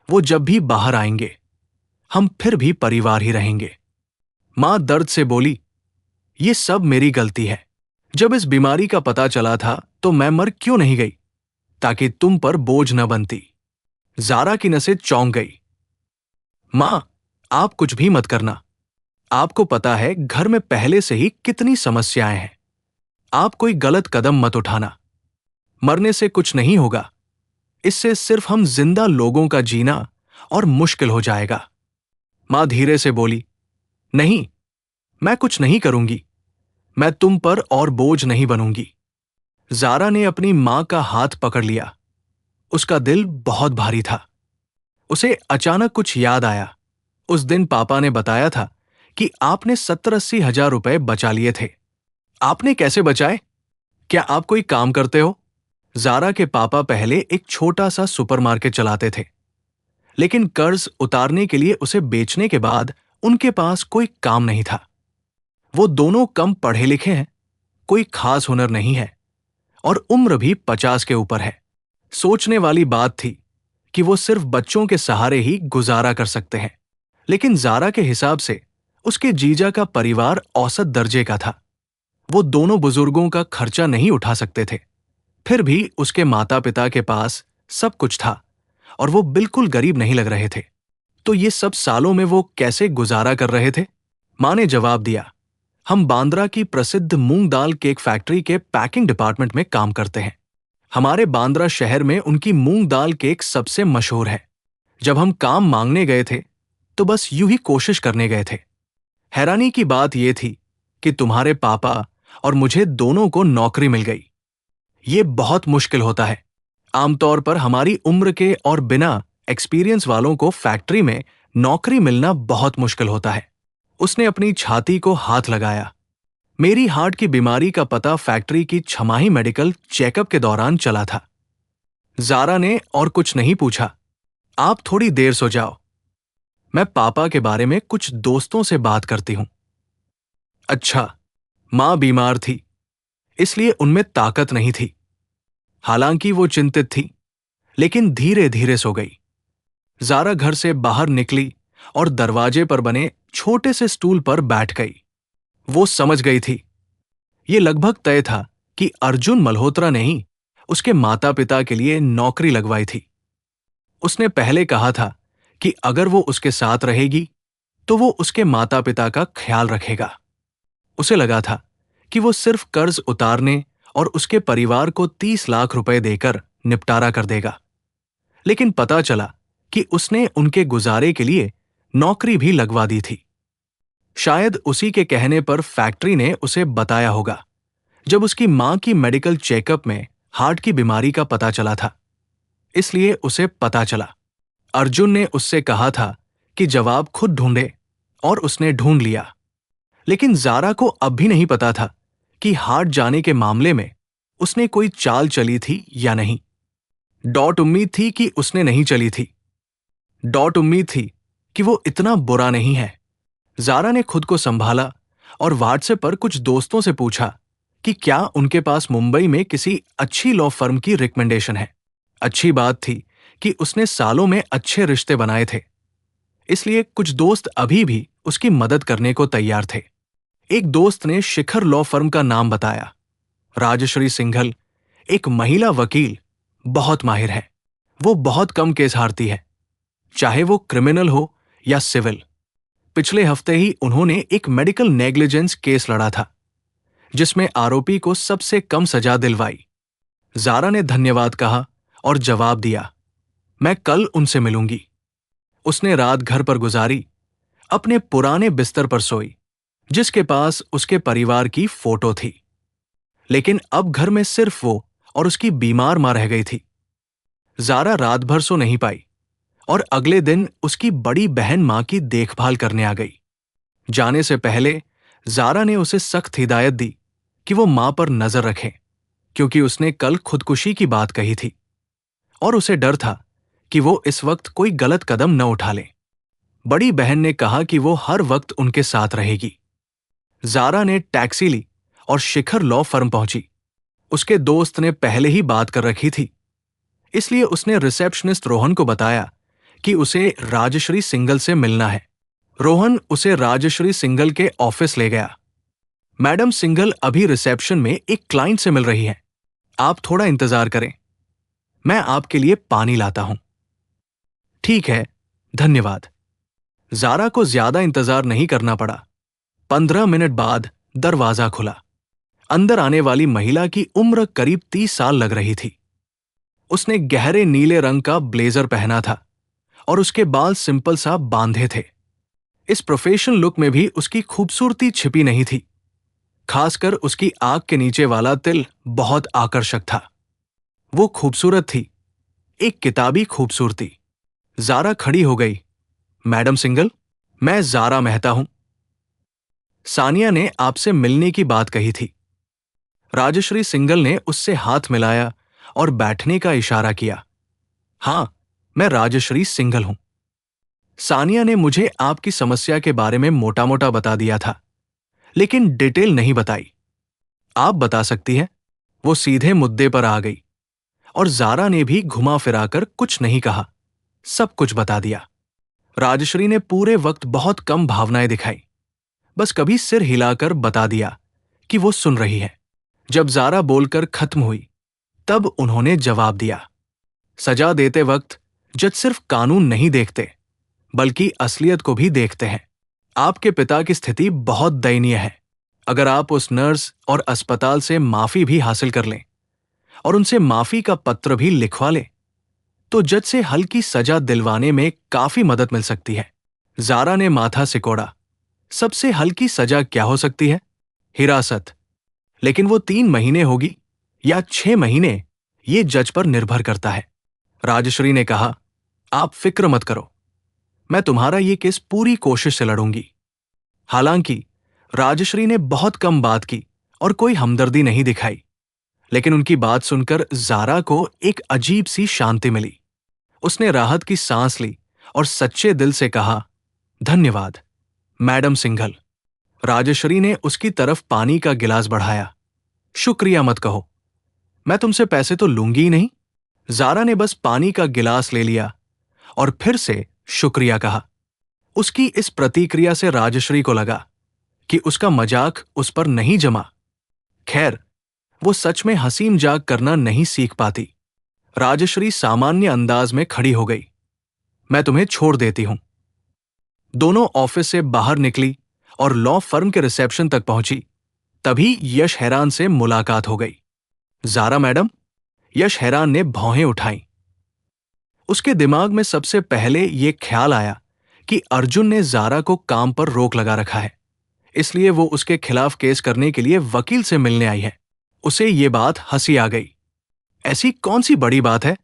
वो जब भी बाहर आएंगे हम फिर भी परिवार ही रहेंगे। मां दर्द से बोली, ये सब मेरी गलती है। जब इस बीमारी का पता चला था तो मैं मर क्यों नहीं गई, ताकि तुम पर बोझ न बनती। ज़ारा की नसें चौंक गई। मां, आप कुछ भी मत करना। आपको पता है घर में पहले से ही कितनी समस्याएं हैं। आप कोई गलत कदम मत उठाना। मरने से कुछ नहीं होगा, इससे सिर्फ हम जिंदा लोगों का जीना और मुश्किल हो जाएगा। मां धीरे से बोली, नहीं, मैं कुछ नहीं करूंगी। मैं तुम पर और बोझ नहीं बनूंगी। ज़ारा ने अपनी मां का हाथ पकड़ लिया। उसका दिल बहुत भारी था। उसे अचानक कुछ याद आया। उस दिन पापा ने बताया था कि आपने 70-80 हजार रुपए बचा लिए थे। आपने कैसे बचाए? क्या आप कोई काम करते हो? ज़ारा के पापा पहले एक छोटा सा सुपरमार्केट चलाते थे, लेकिन कर्ज उतारने के लिए उसे बेचने के बाद उनके पास कोई काम नहीं था। वो दोनों कम पढ़े लिखे हैं, कोई खास हुनर नहीं है और उम्र भी 50 के ऊपर है। सोचने वाली बात थी कि वो सिर्फ बच्चों के सहारे ही गुजारा कर सकते हैं, लेकिन ज़ारा के हिसाब से उसके जीजा का परिवार औसत दर्जे का था। वो दोनों बुजुर्गों का खर्चा नहीं उठा सकते थे, फिर भी उसके माता पिता के पास सब कुछ था और वो बिल्कुल गरीब नहीं लग रहे थे। तो ये सब सालों में वो कैसे गुजारा कर रहे थे? मां ने जवाब दिया, हम बांद्रा की प्रसिद्ध मूंग दाल केक फैक्ट्री के पैकिंग डिपार्टमेंट में काम करते हैं। हमारे बांद्रा शहर में उनकी मूंग दाल केक सबसे मशहूर है। जब हम काम मांगने गए थे तो बस यूं ही कोशिश करने गए थे। हैरानी की बात यह थी कि तुम्हारे पापा और मुझे दोनों को नौकरी मिल गई। ये बहुत मुश्किल होता है। आमतौर पर हमारी उम्र के और बिना एक्सपीरियंस वालों को फैक्ट्री में नौकरी मिलना बहुत मुश्किल होता है। उसने अपनी छाती को हाथ लगाया। मेरी हार्ट की बीमारी का पता फैक्ट्री की छमाही मेडिकल चेकअप के दौरान चला था। ज़ारा ने और कुछ नहीं पूछा। आप थोड़ी देर सो जाओ, मैं पापा के बारे में कुछ दोस्तों से बात करती हूं। अच्छा, मां बीमार थी, इसलिए उनमें ताकत नहीं थी। हालांकि वो चिंतित थी, लेकिन धीरे धीरे सो गई। ज़ारा घर से बाहर निकली और दरवाजे पर बने छोटे से स्टूल पर बैठ गई। वो समझ गई थी, ये लगभग तय था कि अर्जुन मल्होत्रा ने ही उसके माता पिता के लिए नौकरी लगवाई थी। उसने पहले कहा था कि अगर वो उसके साथ रहेगी तो वो उसके माता पिता का ख्याल रखेगा। उसे लगा था कि वो सिर्फ कर्ज उतारने और उसके परिवार को 30 लाख रुपए देकर निपटारा कर देगा, लेकिन पता चला कि उसने उनके गुजारे के लिए नौकरी भी लगवा दी थी। शायद उसी के कहने पर फैक्ट्री ने उसे बताया होगा जब उसकी मां की मेडिकल चेकअप में हार्ट की बीमारी का पता चला था, इसलिए उसे पता चला। अर्जुन ने उससे कहा था कि जवाब खुद ढूंढे और उसने ढूंढ लिया, लेकिन ज़ारा को अब भी नहीं पता था कि हार्ट जाने के मामले में उसने कोई चाल चली थी या नहीं। डॉट उम्मीद थी कि उसने नहीं चली थी। डॉट उम्मीद थी कि वो इतना बुरा नहीं है। ज़ारा ने खुद को संभाला और व्हाट्सएप पर कुछ दोस्तों से पूछा कि क्या उनके पास मुंबई में किसी अच्छी लॉ फर्म की रिकमेंडेशन है। अच्छी बात थी कि उसने सालों में अच्छे रिश्ते बनाए थे, इसलिए कुछ दोस्त अभी भी उसकी मदद करने को तैयार थे। एक दोस्त ने शिखर लॉ फर्म का नाम बताया। राजश्री सिंघल, एक महिला वकील, बहुत माहिर है। वो बहुत कम केस हारती है, चाहे वो क्रिमिनल हो या सिविल। पिछले हफ्ते ही उन्होंने एक मेडिकल नेग्लिजेंस केस लड़ा था, जिसमें आरोपी को सबसे कम सजा दिलवाई। ज़ारा ने धन्यवाद कहा और जवाब दिया, मैं कल उनसे मिलूंगी। उसने रात घर पर गुजारी, अपने पुराने बिस्तर पर सोई, जिसके पास उसके परिवार की फोटो थी। लेकिन अब घर में सिर्फ वो और उसकी बीमार मां रह गई थी। ज़ारा रात भर सो नहीं पाई और अगले दिन उसकी बड़ी बहन मां की देखभाल करने आ गई। जाने से पहले ज़ारा ने उसे सख्त हिदायत दी कि वो मां पर नजर रखे, क्योंकि उसने कल खुदकुशी की बात कही थी और उसे डर था कि वो इस वक्त कोई गलत कदम न उठा ले। बड़ी बहन ने कहा कि वो हर वक्त उनके साथ रहेगी। जारा ने टैक्सी ली और शिखर लॉ फर्म पहुंची। उसके दोस्त ने पहले ही बात कर रखी थी, इसलिए उसने रिसेप्शनिस्ट रोहन को बताया कि उसे राजश्री सिंगल से मिलना है। रोहन उसे राजश्री सिंगल के ऑफिस ले गया। मैडम सिंगल अभी रिसेप्शन में एक क्लाइंट से मिल रही हैं। आप थोड़ा इंतजार करें, मैं आपके लिए पानी लाता हूं। ठीक है, धन्यवाद। जारा को ज्यादा इंतजार नहीं करना पड़ा। 15 मिनट बाद दरवाजा खुला। अंदर आने वाली महिला की उम्र करीब 30 साल लग रही थी। उसने गहरे नीले रंग का ब्लेजर पहना था और उसके बाल सिंपल सा बांधे थे। इस प्रोफेशनल लुक में भी उसकी खूबसूरती छिपी नहीं थी। खासकर उसकी आंख के नीचे वाला तिल बहुत आकर्षक था। वो खूबसूरत थी, एक किताबी खूबसूरती। जारा खड़ी हो गई। मैडम सिंगल, मैं जारा मेहता हूं। सानिया ने आपसे मिलने की बात कही थी। राजश्री सिंगल ने उससे हाथ मिलाया और बैठने का इशारा किया। हां, मैं राजश्री सिंगल हूं। सानिया ने मुझे आपकी समस्या के बारे में मोटा मोटा बता दिया था, लेकिन डिटेल नहीं बताई। आप बता सकती हैं? वो सीधे मुद्दे पर आ गई और जारा ने भी घुमा फिराकर कुछ नहीं कहा, सब कुछ बता दिया। राजश्री ने पूरे वक्त बहुत कम भावनाएं दिखाई, बस कभी सिर हिलाकर बता दिया कि वो सुन रही है। जब जारा बोलकर खत्म हुई, तब उन्होंने जवाब दिया। सजा देते वक्त जज सिर्फ कानून नहीं देखते, बल्कि असलियत को भी देखते हैं। आपके पिता की स्थिति बहुत दयनीय है। अगर आप उस नर्स और अस्पताल से माफी भी हासिल कर लें और उनसे माफी का पत्र भी लिखवा लें, तो जज से हल्की सजा दिलवाने में काफी मदद मिल सकती है। जारा ने माथा सिकोड़ा। सबसे हल्की सजा क्या हो सकती है? हिरासत। लेकिन वो 3 महीने होगी या 6 महीने, ये जज पर निर्भर करता है। राजश्री ने कहा, आप फिक्र मत करो, मैं तुम्हारा ये केस पूरी कोशिश से लड़ूंगी। हालांकि राजश्री ने बहुत कम बात की और कोई हमदर्दी नहीं दिखाई, लेकिन उनकी बात सुनकर जारा को एक अजीब सी शांति मिली। उसने राहत की सांस ली और सच्चे दिल से कहा, धन्यवाद मैडम सिंघल। राजश्री ने उसकी तरफ पानी का गिलास बढ़ाया। शुक्रिया मत कहो, मैं तुमसे पैसे तो लूंगी ही नहीं। जारा ने बस पानी का गिलास ले लिया और फिर से शुक्रिया कहा। उसकी इस प्रतिक्रिया से राजश्री को लगा कि उसका मजाक उस पर नहीं जमा। खैर, वो सच में हंसी मजाक करना नहीं सीख पाती। राजश्री सामान्य अंदाज में खड़ी हो गई। मैं तुम्हें छोड़ देती हूं। दोनों ऑफिस से बाहर निकली और लॉ फर्म के रिसेप्शन तक पहुंची। तभी यश हैरान से मुलाकात हो गई। Zara madam? यश हैरान ने भौहें उठाईं। उसके दिमाग में सबसे पहले ये ख्याल आया कि अर्जुन ने जारा को काम पर रोक लगा रखा है, इसलिए वो उसके खिलाफ केस करने के लिए वकील से मिलने आई है। उसे ये बात हंसी आ गई। ऐसी कौन सी बड़ी बात है?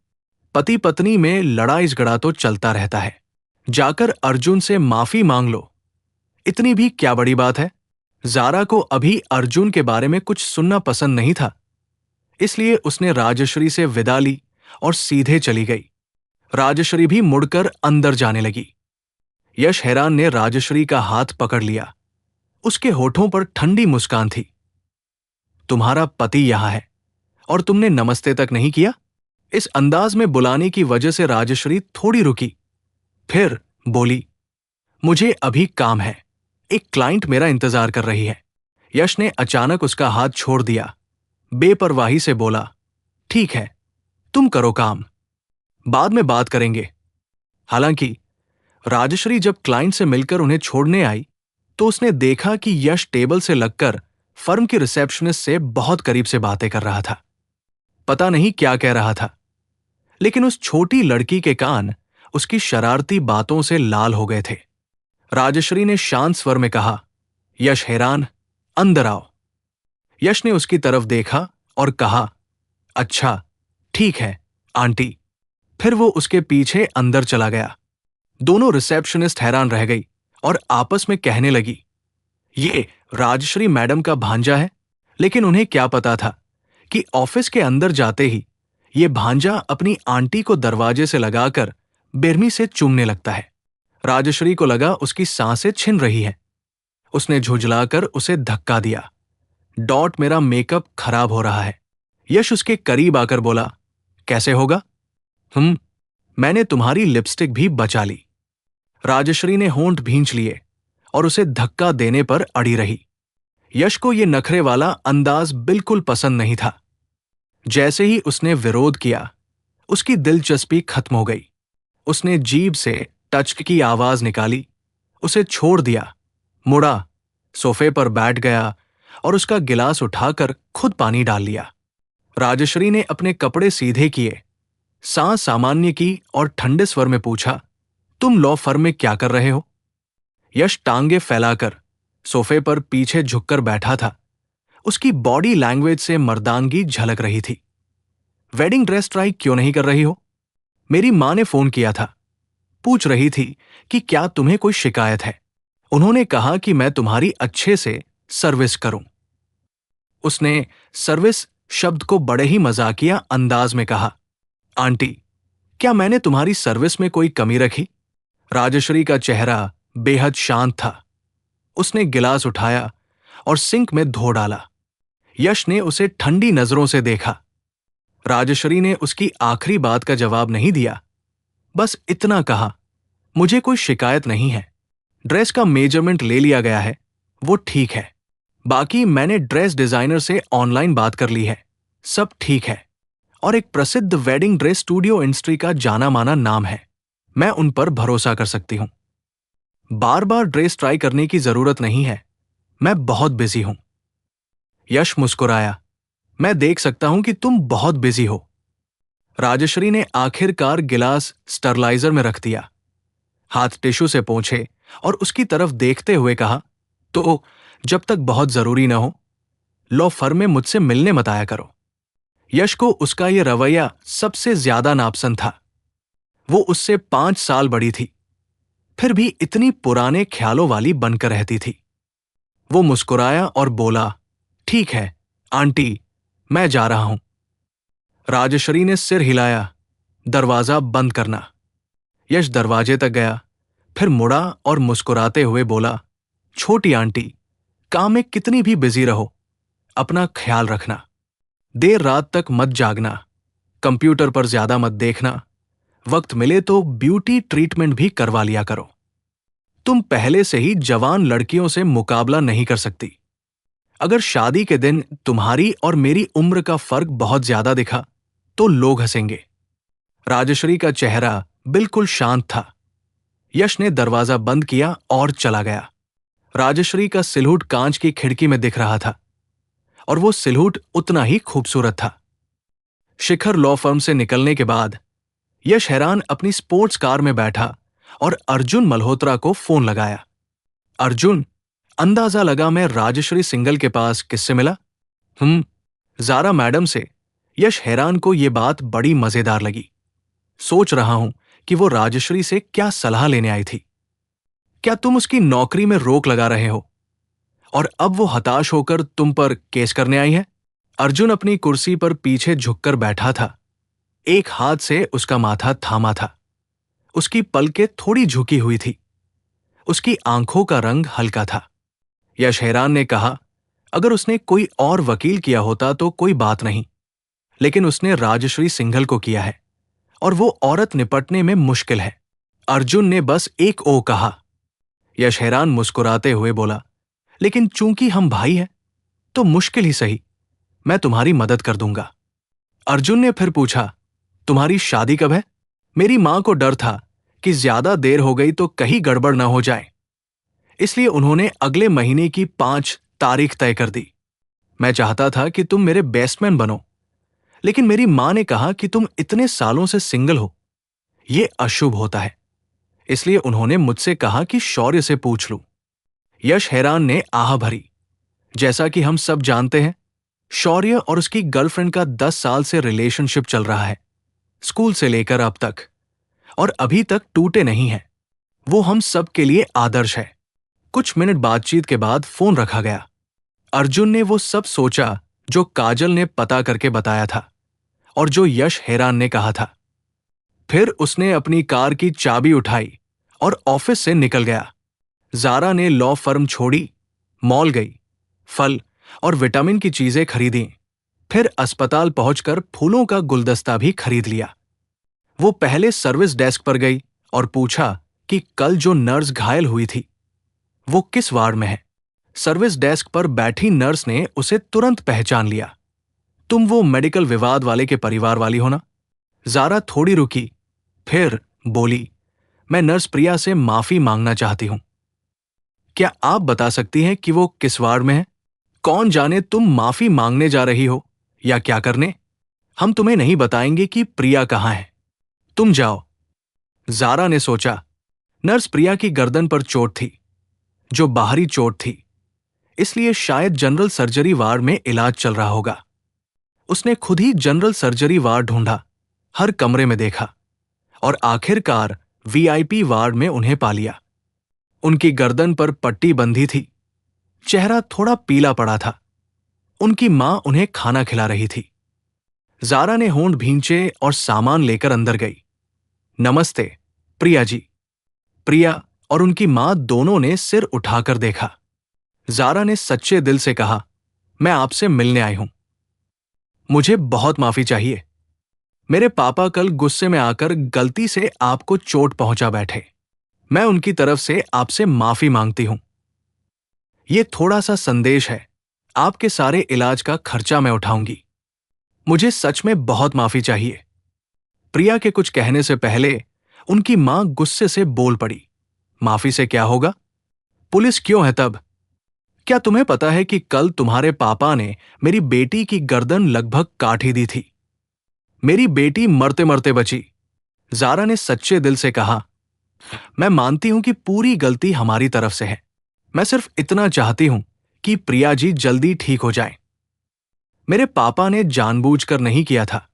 पति पत्नी में लड़ाई झगड़ा तो चलता रहता है। जाकर अर्जुन से माफी मांग लो, इतनी भी क्या बड़ी बात है? जारा को अभी अर्जुन के बारे में कुछ सुनना पसंद नहीं था, इसलिए उसने राजश्री से विदा ली और सीधे चली गई। राजश्री भी मुड़कर अंदर जाने लगी। यश हैरान ने राजश्री का हाथ पकड़ लिया। उसके होठों पर ठंडी मुस्कान थी। तुम्हारा पति यहां है और तुमने नमस्ते तक नहीं किया? इस अंदाज में बुलाने की वजह से राजश्री थोड़ी रुकी, फिर बोली, मुझे अभी काम है, एक क्लाइंट मेरा इंतजार कर रही है। यश ने अचानक उसका हाथ छोड़ दिया। बेपरवाही से बोला, ठीक है, तुम करो काम, बाद में बात करेंगे। हालांकि राजश्री जब क्लाइंट से मिलकर उन्हें छोड़ने आई, तो उसने देखा कि यश टेबल से लगकर फर्म की रिसेप्शनिस्ट से बहुत करीब से बातें कर रहा था। पता नहीं क्या कह रहा था, लेकिन उस छोटी लड़की के कान उसकी शरारती बातों से लाल हो गए थे। राजश्री ने शांत स्वर में कहा, यश हैरान, अंदर आओ। यश ने उसकी तरफ देखा और कहा, अच्छा ठीक है आंटी। फिर वो उसके पीछे अंदर चला गया। दोनों रिसेप्शनिस्ट हैरान रह गई और आपस में कहने लगी, ये राजश्री मैडम का भांजा है। लेकिन उन्हें क्या पता था कि ऑफिस के अंदर जाते ही ये भांजा अपनी आंटी को दरवाजे से लगाकर बेरमी से चूमने लगता है। राजश्री को लगा उसकी सांसें छिन रही हैं। उसने झुंझलाकर उसे धक्का दिया। डॉट, मेरा मेकअप खराब हो रहा है। यश उसके करीब आकर बोला, कैसे होगा? मैंने तुम्हारी लिपस्टिक भी बचा ली। राजश्री ने होंठ भींच लिए और उसे धक्का देने पर अड़ी रही। यश को ये नखरे वाला अंदाज बिल्कुल पसंद नहीं था। जैसे ही उसने विरोध किया, उसकी दिलचस्पी खत्म हो गई। उसने जीभ से टच की आवाज निकाली, उसे छोड़ दिया, मुड़ा, सोफे पर बैठ गया और उसका गिलास उठाकर खुद पानी डाल लिया। राजश्री ने अपने कपड़े सीधे किए, सांस सामान्य की और ठंडे स्वर में पूछा, तुम लॉ फर्म में क्या कर रहे हो? यश टांगे फैलाकर सोफे पर पीछे झुककर बैठा था। उसकी बॉडी लैंग्वेज से मर्दानगी झलक रही थी। वेडिंग ड्रेस ट्राई क्यों नहीं कर रही हो? मेरी मां ने फोन किया था, पूछ रही थी कि क्या तुम्हें कोई शिकायत है। उन्होंने कहा कि मैं तुम्हारी अच्छे से सर्विस करूं। उसने सर्विस शब्द को बड़े ही मजाकिया अंदाज में कहा। आंटी, क्या मैंने तुम्हारी सर्विस में कोई कमी रखी? राजश्री का चेहरा बेहद शांत था। उसने गिलास उठाया और सिंक में धो डाला। यश ने उसे ठंडी नजरों से देखा। राजश्री ने उसकी आखिरी बात का जवाब नहीं दिया, बस इतना कहा, मुझे कोई शिकायत नहीं है। ड्रेस का मेजरमेंट ले लिया गया है, वो ठीक है। बाकी मैंने ड्रेस डिजाइनर से ऑनलाइन बात कर ली है, सब ठीक है। और एक प्रसिद्ध वेडिंग ड्रेस स्टूडियो इंडस्ट्री का जाना माना नाम है, मैं उन पर भरोसा कर सकती हूं। बार बार ड्रेस ट्राई करने की जरूरत नहीं है, मैं बहुत बिजी हूं। यश मुस्कुराया, मैं देख सकता हूं कि तुम बहुत बिजी हो। राजश्री ने आखिरकार गिलास स्टरलाइजर में रख दिया, हाथ टिश्यू से पोंछे और उसकी तरफ देखते हुए कहा, तो जब तक बहुत जरूरी न हो, लॉ फर्म में मुझसे मिलने मत आया करो। यश को उसका यह रवैया सबसे ज्यादा नापसंद था। वो उससे 5 साल बड़ी थी, फिर भी इतनी पुराने ख्यालों वाली बनकर रहती थी। वो मुस्कुराया और बोला, ठीक है आंटी, मैं जा रहा हूं। राजश्री ने सिर हिलाया, दरवाजा बंद करना। यश दरवाजे तक गया, फिर मुड़ा और मुस्कुराते हुए बोला, छोटी आंटी, काम में कितनी भी बिजी रहो, अपना ख्याल रखना। देर रात तक मत जागना, कंप्यूटर पर ज्यादा मत देखना, वक्त मिले तो ब्यूटी ट्रीटमेंट भी करवा लिया करो। तुम पहले से ही जवान लड़कियों से मुकाबला नहीं कर सकती। अगर शादी के दिन तुम्हारी और मेरी उम्र का फर्क बहुत ज्यादा दिखा तो लोग हंसेंगे। राजश्री का चेहरा बिल्कुल शांत था। यश ने दरवाजा बंद किया और चला गया। राजश्री का सिलहूट कांच की खिड़की में दिख रहा था और वो सिलहूट उतना ही खूबसूरत था। शिखर लॉ फर्म से निकलने के बाद यश हैरान अपनी स्पोर्ट्स कार में बैठा और अर्जुन मल्होत्रा को फोन लगाया। अर्जुन, अंदाजा लगा मैं राजश्री सिंगल के पास किससे मिला? जारा मैडम से। यश हैरान को यह बात बड़ी मजेदार लगी। सोच रहा हूं कि वो राजश्री से क्या सलाह लेने आई थी। क्या तुम उसकी नौकरी में रोक लगा रहे हो और अब वो हताश होकर तुम पर केस करने आई है? अर्जुन अपनी कुर्सी पर पीछे झुककर बैठा था, एक हाथ से उसका माथा थामा था। उसकी पलकें थोड़ी झुकी हुई थी, उसकी आंखों का रंग हल्का था। यश हैरान ने कहा, अगर उसने कोई और वकील किया होता तो कोई बात नहीं, लेकिन उसने राजश्री सिंघल को किया है और वो औरत निपटने में मुश्किल है। अर्जुन ने बस एक ओ कहा। यश हैरान मुस्कुराते हुए बोला, लेकिन चूंकि हम भाई हैं तो मुश्किल ही सही, मैं तुम्हारी मदद कर दूंगा। अर्जुन ने फिर पूछा, तुम्हारी शादी कब है? मेरी मां को डर था कि ज्यादा देर हो गई तो कहीं गड़बड़ ना हो जाए, इसलिए उन्होंने अगले महीने की 5 तारीख तय कर दी। मैं चाहता था कि तुम मेरे बेस्टमैन बनो, लेकिन मेरी मां ने कहा कि तुम इतने सालों से सिंगल हो, यह अशुभ होता है, इसलिए उन्होंने मुझसे कहा कि शौर्य से पूछ लूं। यश हैरान ने आह भरी। जैसा कि हम सब जानते हैं, शौर्य और उसकी गर्लफ्रेंड का 10 साल से रिलेशनशिप चल रहा है, स्कूल से लेकर अब तक, और अभी तक टूटे नहीं है। वो हम सब के लिए आदर्श है। कुछ मिनट बातचीत के बाद फोन रखा गया। अर्जुन ने वो सब सोचा जो काजल ने पता करके बताया था और जो यश हेरान ने कहा था। फिर उसने अपनी कार की चाबी उठाई और ऑफिस से निकल गया। ज़ारा ने लॉ फर्म छोड़ी, मॉल गई, फल और विटामिन की चीजें खरीदी, फिर अस्पताल पहुंचकर फूलों का गुलदस्ता भी खरीद लिया। वो पहले सर्विस डेस्क पर गई और पूछा कि कल जो नर्स घायल हुई थी वो किस वार्ड में है। सर्विस डेस्क पर बैठी नर्स ने उसे तुरंत पहचान लिया। तुम वो मेडिकल विवाद वाले के परिवार वाली हो ना? ज़ारा थोड़ी रुकी, फिर बोली, मैं नर्स प्रिया से माफी मांगना चाहती हूं। क्या आप बता सकती हैं कि वो किस वार्ड में है? कौन जाने तुम माफी मांगने जा रही हो या क्या करने। हम तुम्हें नहीं बताएंगे कि प्रिया कहाँ है। तुम जाओ। ज़ारा ने सोचा, नर्स प्रिया की गर्दन पर चोट थी, जो बाहरी चोट थी, इसलिए शायद जनरल सर्जरी वार्ड में इलाज चल रहा होगा। उसने खुद ही जनरल सर्जरी वार्ड ढूंढा, हर कमरे में देखा और आखिरकार वीआईपी वार्ड में उन्हें पा लिया। उनकी गर्दन पर पट्टी बंधी थी, चेहरा थोड़ा पीला पड़ा था। उनकी मां उन्हें खाना खिला रही थी। ज़ारा ने होंठ भींचे और सामान लेकर अंदर गई। नमस्ते प्रिया जी। प्रिया और उनकी मां दोनों ने सिर उठाकर देखा। ज़ारा ने सच्चे दिल से कहा, मैं आपसे मिलने आई हूं। मुझे बहुत माफी चाहिए। मेरे पापा कल गुस्से में आकर गलती से आपको चोट पहुंचा बैठे। मैं उनकी तरफ से आपसे माफी मांगती हूं। यह थोड़ा सा संदेश है, आपके सारे इलाज का खर्चा मैं उठाऊंगी। मुझे सच में बहुत माफी चाहिए। प्रिया के कुछ कहने से पहले उनकी मां गुस्से से बोल पड़ी, माफी से क्या होगा? पुलिस क्यों है तब? क्या तुम्हें पता है कि कल तुम्हारे पापा ने मेरी बेटी की गर्दन लगभग काट ही दी थी। मेरी बेटी मरते मरते बची। ज़ारा ने सच्चे दिल से कहा, मैं मानती हूं कि पूरी गलती हमारी तरफ से है। मैं सिर्फ इतना चाहती हूं कि प्रिया जी जल्दी ठीक हो जाएं। मेरे पापा ने जानबूझकर नहीं किया था।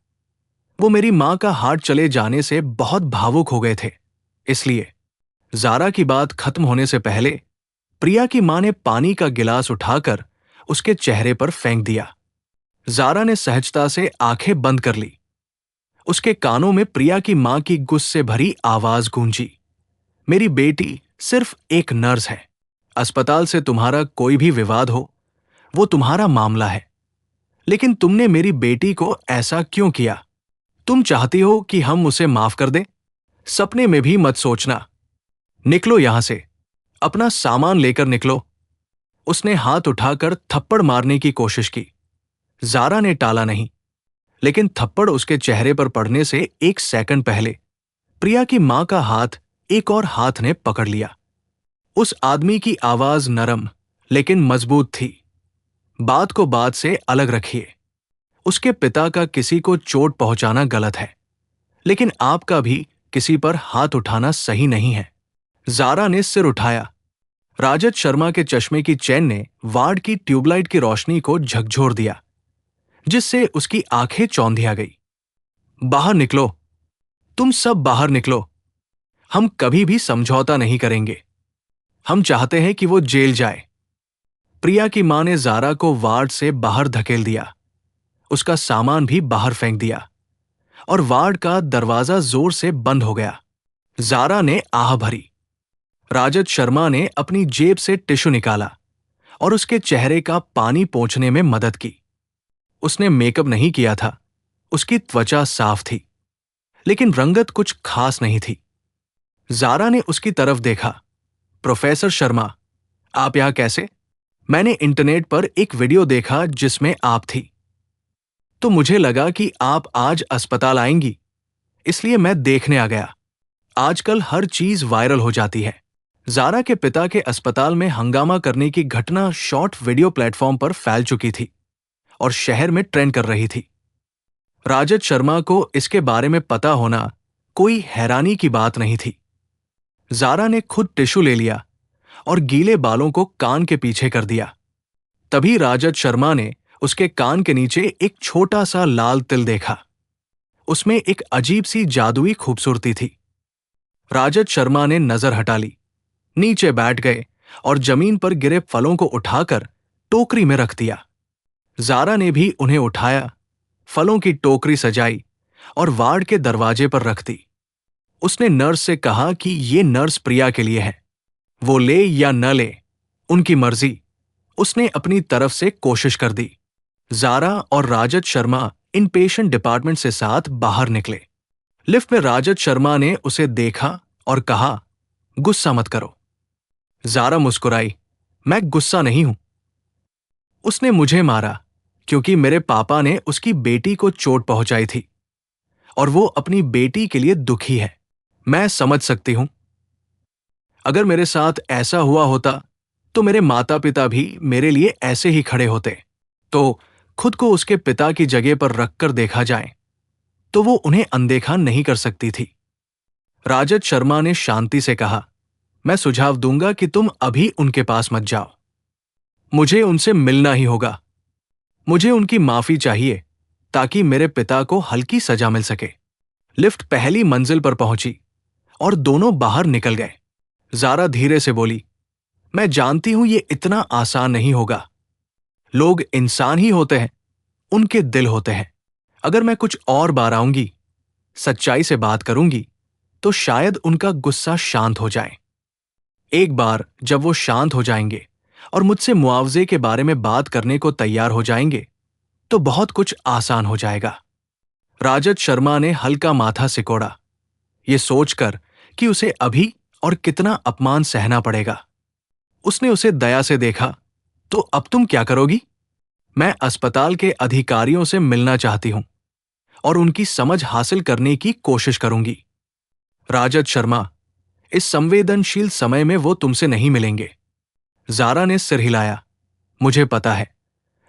वो मेरी मां का हार्ट चले जाने से बहुत भावुक हो गए थे, इसलिए। ज़ारा की बात खत्म होने से पहले प्रिया की मां ने पानी का गिलास उठाकर उसके चेहरे पर फेंक दिया। ज़ारा ने सहजता से आंखें बंद कर ली। उसके कानों में प्रिया की मां की गुस्से भरी आवाज गूंजी, मेरी बेटी सिर्फ एक नर्स है। अस्पताल से तुम्हारा कोई भी विवाद हो, वो तुम्हारा मामला है, लेकिन तुमने मेरी बेटी को ऐसा क्यों किया? तुम चाहती हो कि हम उसे माफ कर दें? सपने में भी मत सोचना। निकलो यहां से, अपना सामान लेकर निकलो। उसने हाथ उठाकर थप्पड़ मारने की कोशिश की। ज़ारा ने टाला नहीं, लेकिन थप्पड़ उसके चेहरे पर पड़ने से एक सेकंड पहले प्रिया की मां का हाथ एक और हाथ ने पकड़ लिया। उस आदमी की आवाज नरम लेकिन मजबूत थी, बात को बात से अलग रखिए। उसके पिता का किसी को चोट पहुंचाना गलत है, लेकिन आपका भी किसी पर हाथ उठाना सही नहीं है। ज़ारा ने सिर उठाया। राजत शर्मा के चश्मे की चेन ने वार्ड की ट्यूबलाइट की रोशनी को झकझोर दिया, जिससे उसकी आंखें चौंधिया गई। बाहर निकलो, तुम सब बाहर निकलो। हम कभी भी समझौता नहीं करेंगे। हम चाहते हैं कि वो जेल जाए। प्रिया की मां ने ज़ारा को वार्ड से बाहर धकेल दिया, उसका सामान भी बाहर फेंक दिया और वार्ड का दरवाजा जोर से बंद हो गया। ज़ारा ने आह भरी। राजत शर्मा ने अपनी जेब से टिश्यू निकाला और उसके चेहरे का पानी पोंछने में मदद की। उसने मेकअप नहीं किया था, उसकी त्वचा साफ थी, लेकिन रंगत कुछ खास नहीं थी। ज़ारा ने उसकी तरफ देखा। प्रोफेसर शर्मा, आप यहां कैसे? मैंने इंटरनेट पर एक वीडियो देखा जिसमें आप थी, तो मुझे लगा कि आप आज अस्पताल आएंगी, इसलिए मैं देखने आ गया। आजकल हर चीज वायरल हो जाती है। ज़ारा के पिता के अस्पताल में हंगामा करने की घटना शॉर्ट वीडियो प्लेटफॉर्म पर फैल चुकी थी और शहर में ट्रेंड कर रही थी। राजत शर्मा को इसके बारे में पता होना कोई हैरानी की बात नहीं थी। ज़ारा ने खुद टिश्यू ले लिया और गीले बालों को कान के पीछे कर दिया। तभी राजत शर्मा ने उसके कान के नीचे एक छोटा सा लाल तिल देखा। उसमें एक अजीब सी जादुई खूबसूरती थी। राजत शर्मा ने नजर हटा ली, नीचे बैठ गए और जमीन पर गिरे फलों को उठाकर टोकरी में रख दिया। ज़ारा ने भी उन्हें उठाया, फलों की टोकरी सजाई और वार्ड के दरवाजे पर रख दी। उसने नर्स से कहा कि ये नर्स प्रिया के लिए है, वो ले या न ले, उनकी मर्जी। उसने अपनी तरफ से कोशिश कर दी। जारा और राजत शर्मा इन पेशेंट डिपार्टमेंट से साथ बाहर निकले। लिफ्ट में राजत शर्मा ने उसे देखा और कहा, गुस्सा मत करो। जारा मुस्कुराई, मैं गुस्सा नहीं हूं। उसने मुझे मारा क्योंकि मेरे पापा ने उसकी बेटी को चोट पहुंचाई थी और वो अपनी बेटी के लिए दुखी है। मैं समझ सकती हूं। अगर मेरे साथ ऐसा हुआ होता तो मेरे माता पिता भी मेरे लिए ऐसे ही खड़े होते। तो खुद को उसके पिता की जगह पर रखकर देखा जाए तो वो उन्हें अनदेखा नहीं कर सकती थी। राजत शर्मा ने शांति से कहा, मैं सुझाव दूंगा कि तुम अभी उनके पास मत जाओ। मुझे उनसे मिलना ही होगा। मुझे उनकी माफी चाहिए ताकि मेरे पिता को हल्की सजा मिल सके। लिफ्ट पहली मंजिल पर पहुंची और दोनों बाहर निकल गए। जारा धीरे से बोली, मैं जानती हूं ये इतना आसान नहीं होगा। लोग इंसान ही होते हैं, उनके दिल होते हैं। अगर मैं कुछ और बार आऊंगी, सच्चाई से बात करूंगी, तो शायद उनका गुस्सा शांत हो जाए। एक बार जब वो शांत हो जाएंगे और मुझसे मुआवजे के बारे में बात करने को तैयार हो जाएंगे तो बहुत कुछ आसान हो जाएगा। राजत शर्मा ने हल्का माथा सिकोड़ा, ये सोचकर कि उसे अभी और कितना अपमान सहना पड़ेगा। उसने उसे दया से देखा, तो अब तुम क्या करोगी? मैं अस्पताल के अधिकारियों से मिलना चाहती हूं और उनकी समझ हासिल करने की कोशिश करूंगी। राजत शर्मा, इस संवेदनशील समय में वो तुमसे नहीं मिलेंगे। जारा ने सिर हिलाया, मुझे पता है,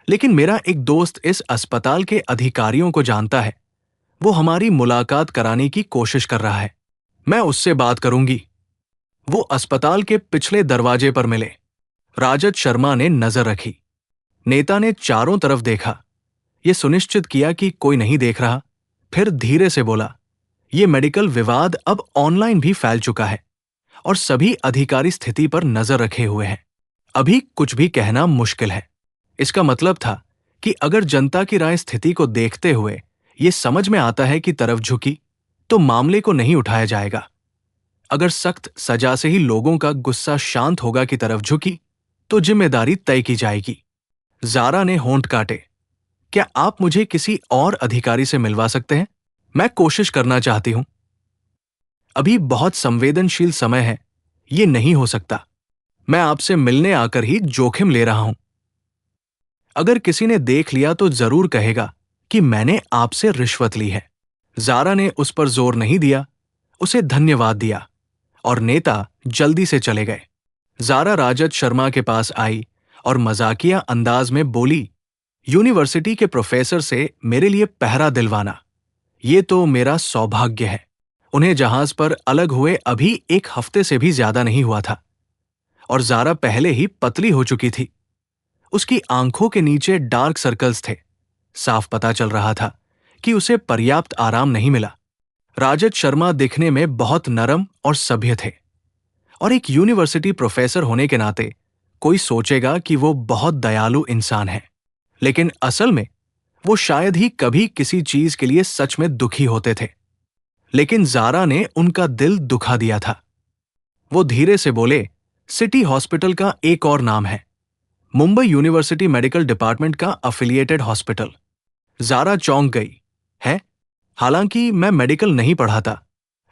लेकिन मेरा एक दोस्त इस अस्पताल के अधिकारियों को जानता है। वो हमारी मुलाकात कराने की कोशिश कर रहा है। मैं उससे बात करूंगी। वो अस्पताल के पिछले दरवाजे पर मिले। राजत शर्मा ने नजर रखी। नेता ने चारों तरफ देखा, ये सुनिश्चित किया कि कोई नहीं देख रहा, फिर धीरे से बोला, ये मेडिकल विवाद अब ऑनलाइन भी फैल चुका है और सभी अधिकारी स्थिति पर नजर रखे हुए हैं। अभी कुछ भी कहना मुश्किल है। इसका मतलब था कि अगर जनता की राय स्थिति को देखते हुए ये समझ में आता है कि तरफ झुकी, तो मामले को नहीं उठाया जाएगा। अगर सख्त सजा से ही लोगों का गुस्सा शांत होगा की तरफ झुकी, तो जिम्मेदारी तय की जाएगी। जारा ने होंठ काटे, क्या आप मुझे किसी और अधिकारी से मिलवा सकते हैं? मैं कोशिश करना चाहती हूं। अभी बहुत संवेदनशील समय है, ये नहीं हो सकता। मैं आपसे मिलने आकर ही जोखिम ले रहा हूं। अगर किसी ने देख लिया तो जरूर कहेगा कि मैंने आपसे रिश्वत ली है। जारा ने उस पर जोर नहीं दिया, उसे धन्यवाद दिया और नेता जल्दी से चले गए। जारा राजत शर्मा के पास आई और मजाकिया अंदाज में बोली, यूनिवर्सिटी के प्रोफेसर से मेरे लिए पहरा दिलवाना, ये तो मेरा सौभाग्य है। उन्हें जहाज पर अलग हुए अभी एक हफ्ते से भी ज्यादा नहीं हुआ था और जारा पहले ही पतली हो चुकी थी। उसकी आंखों के नीचे डार्क सर्कल्स थे। साफ पता चल रहा था कि उसे पर्याप्त आराम नहीं मिला। राजत शर्मा दिखने में बहुत नरम और सभ्य थे और एक यूनिवर्सिटी प्रोफेसर होने के नाते कोई सोचेगा कि वो बहुत दयालु इंसान है, लेकिन असल में वो शायद ही कभी किसी चीज के लिए सच में दुखी होते थे। लेकिन जारा ने उनका दिल दुखा दिया था। वो धीरे से बोले, सिटी हॉस्पिटल का एक और नाम है, मुंबई यूनिवर्सिटी मेडिकल डिपार्टमेंट का अफिलिएटेड हॉस्पिटल। जारा चौंक गई है। हालांकि मैं मेडिकल नहीं पढ़ा था,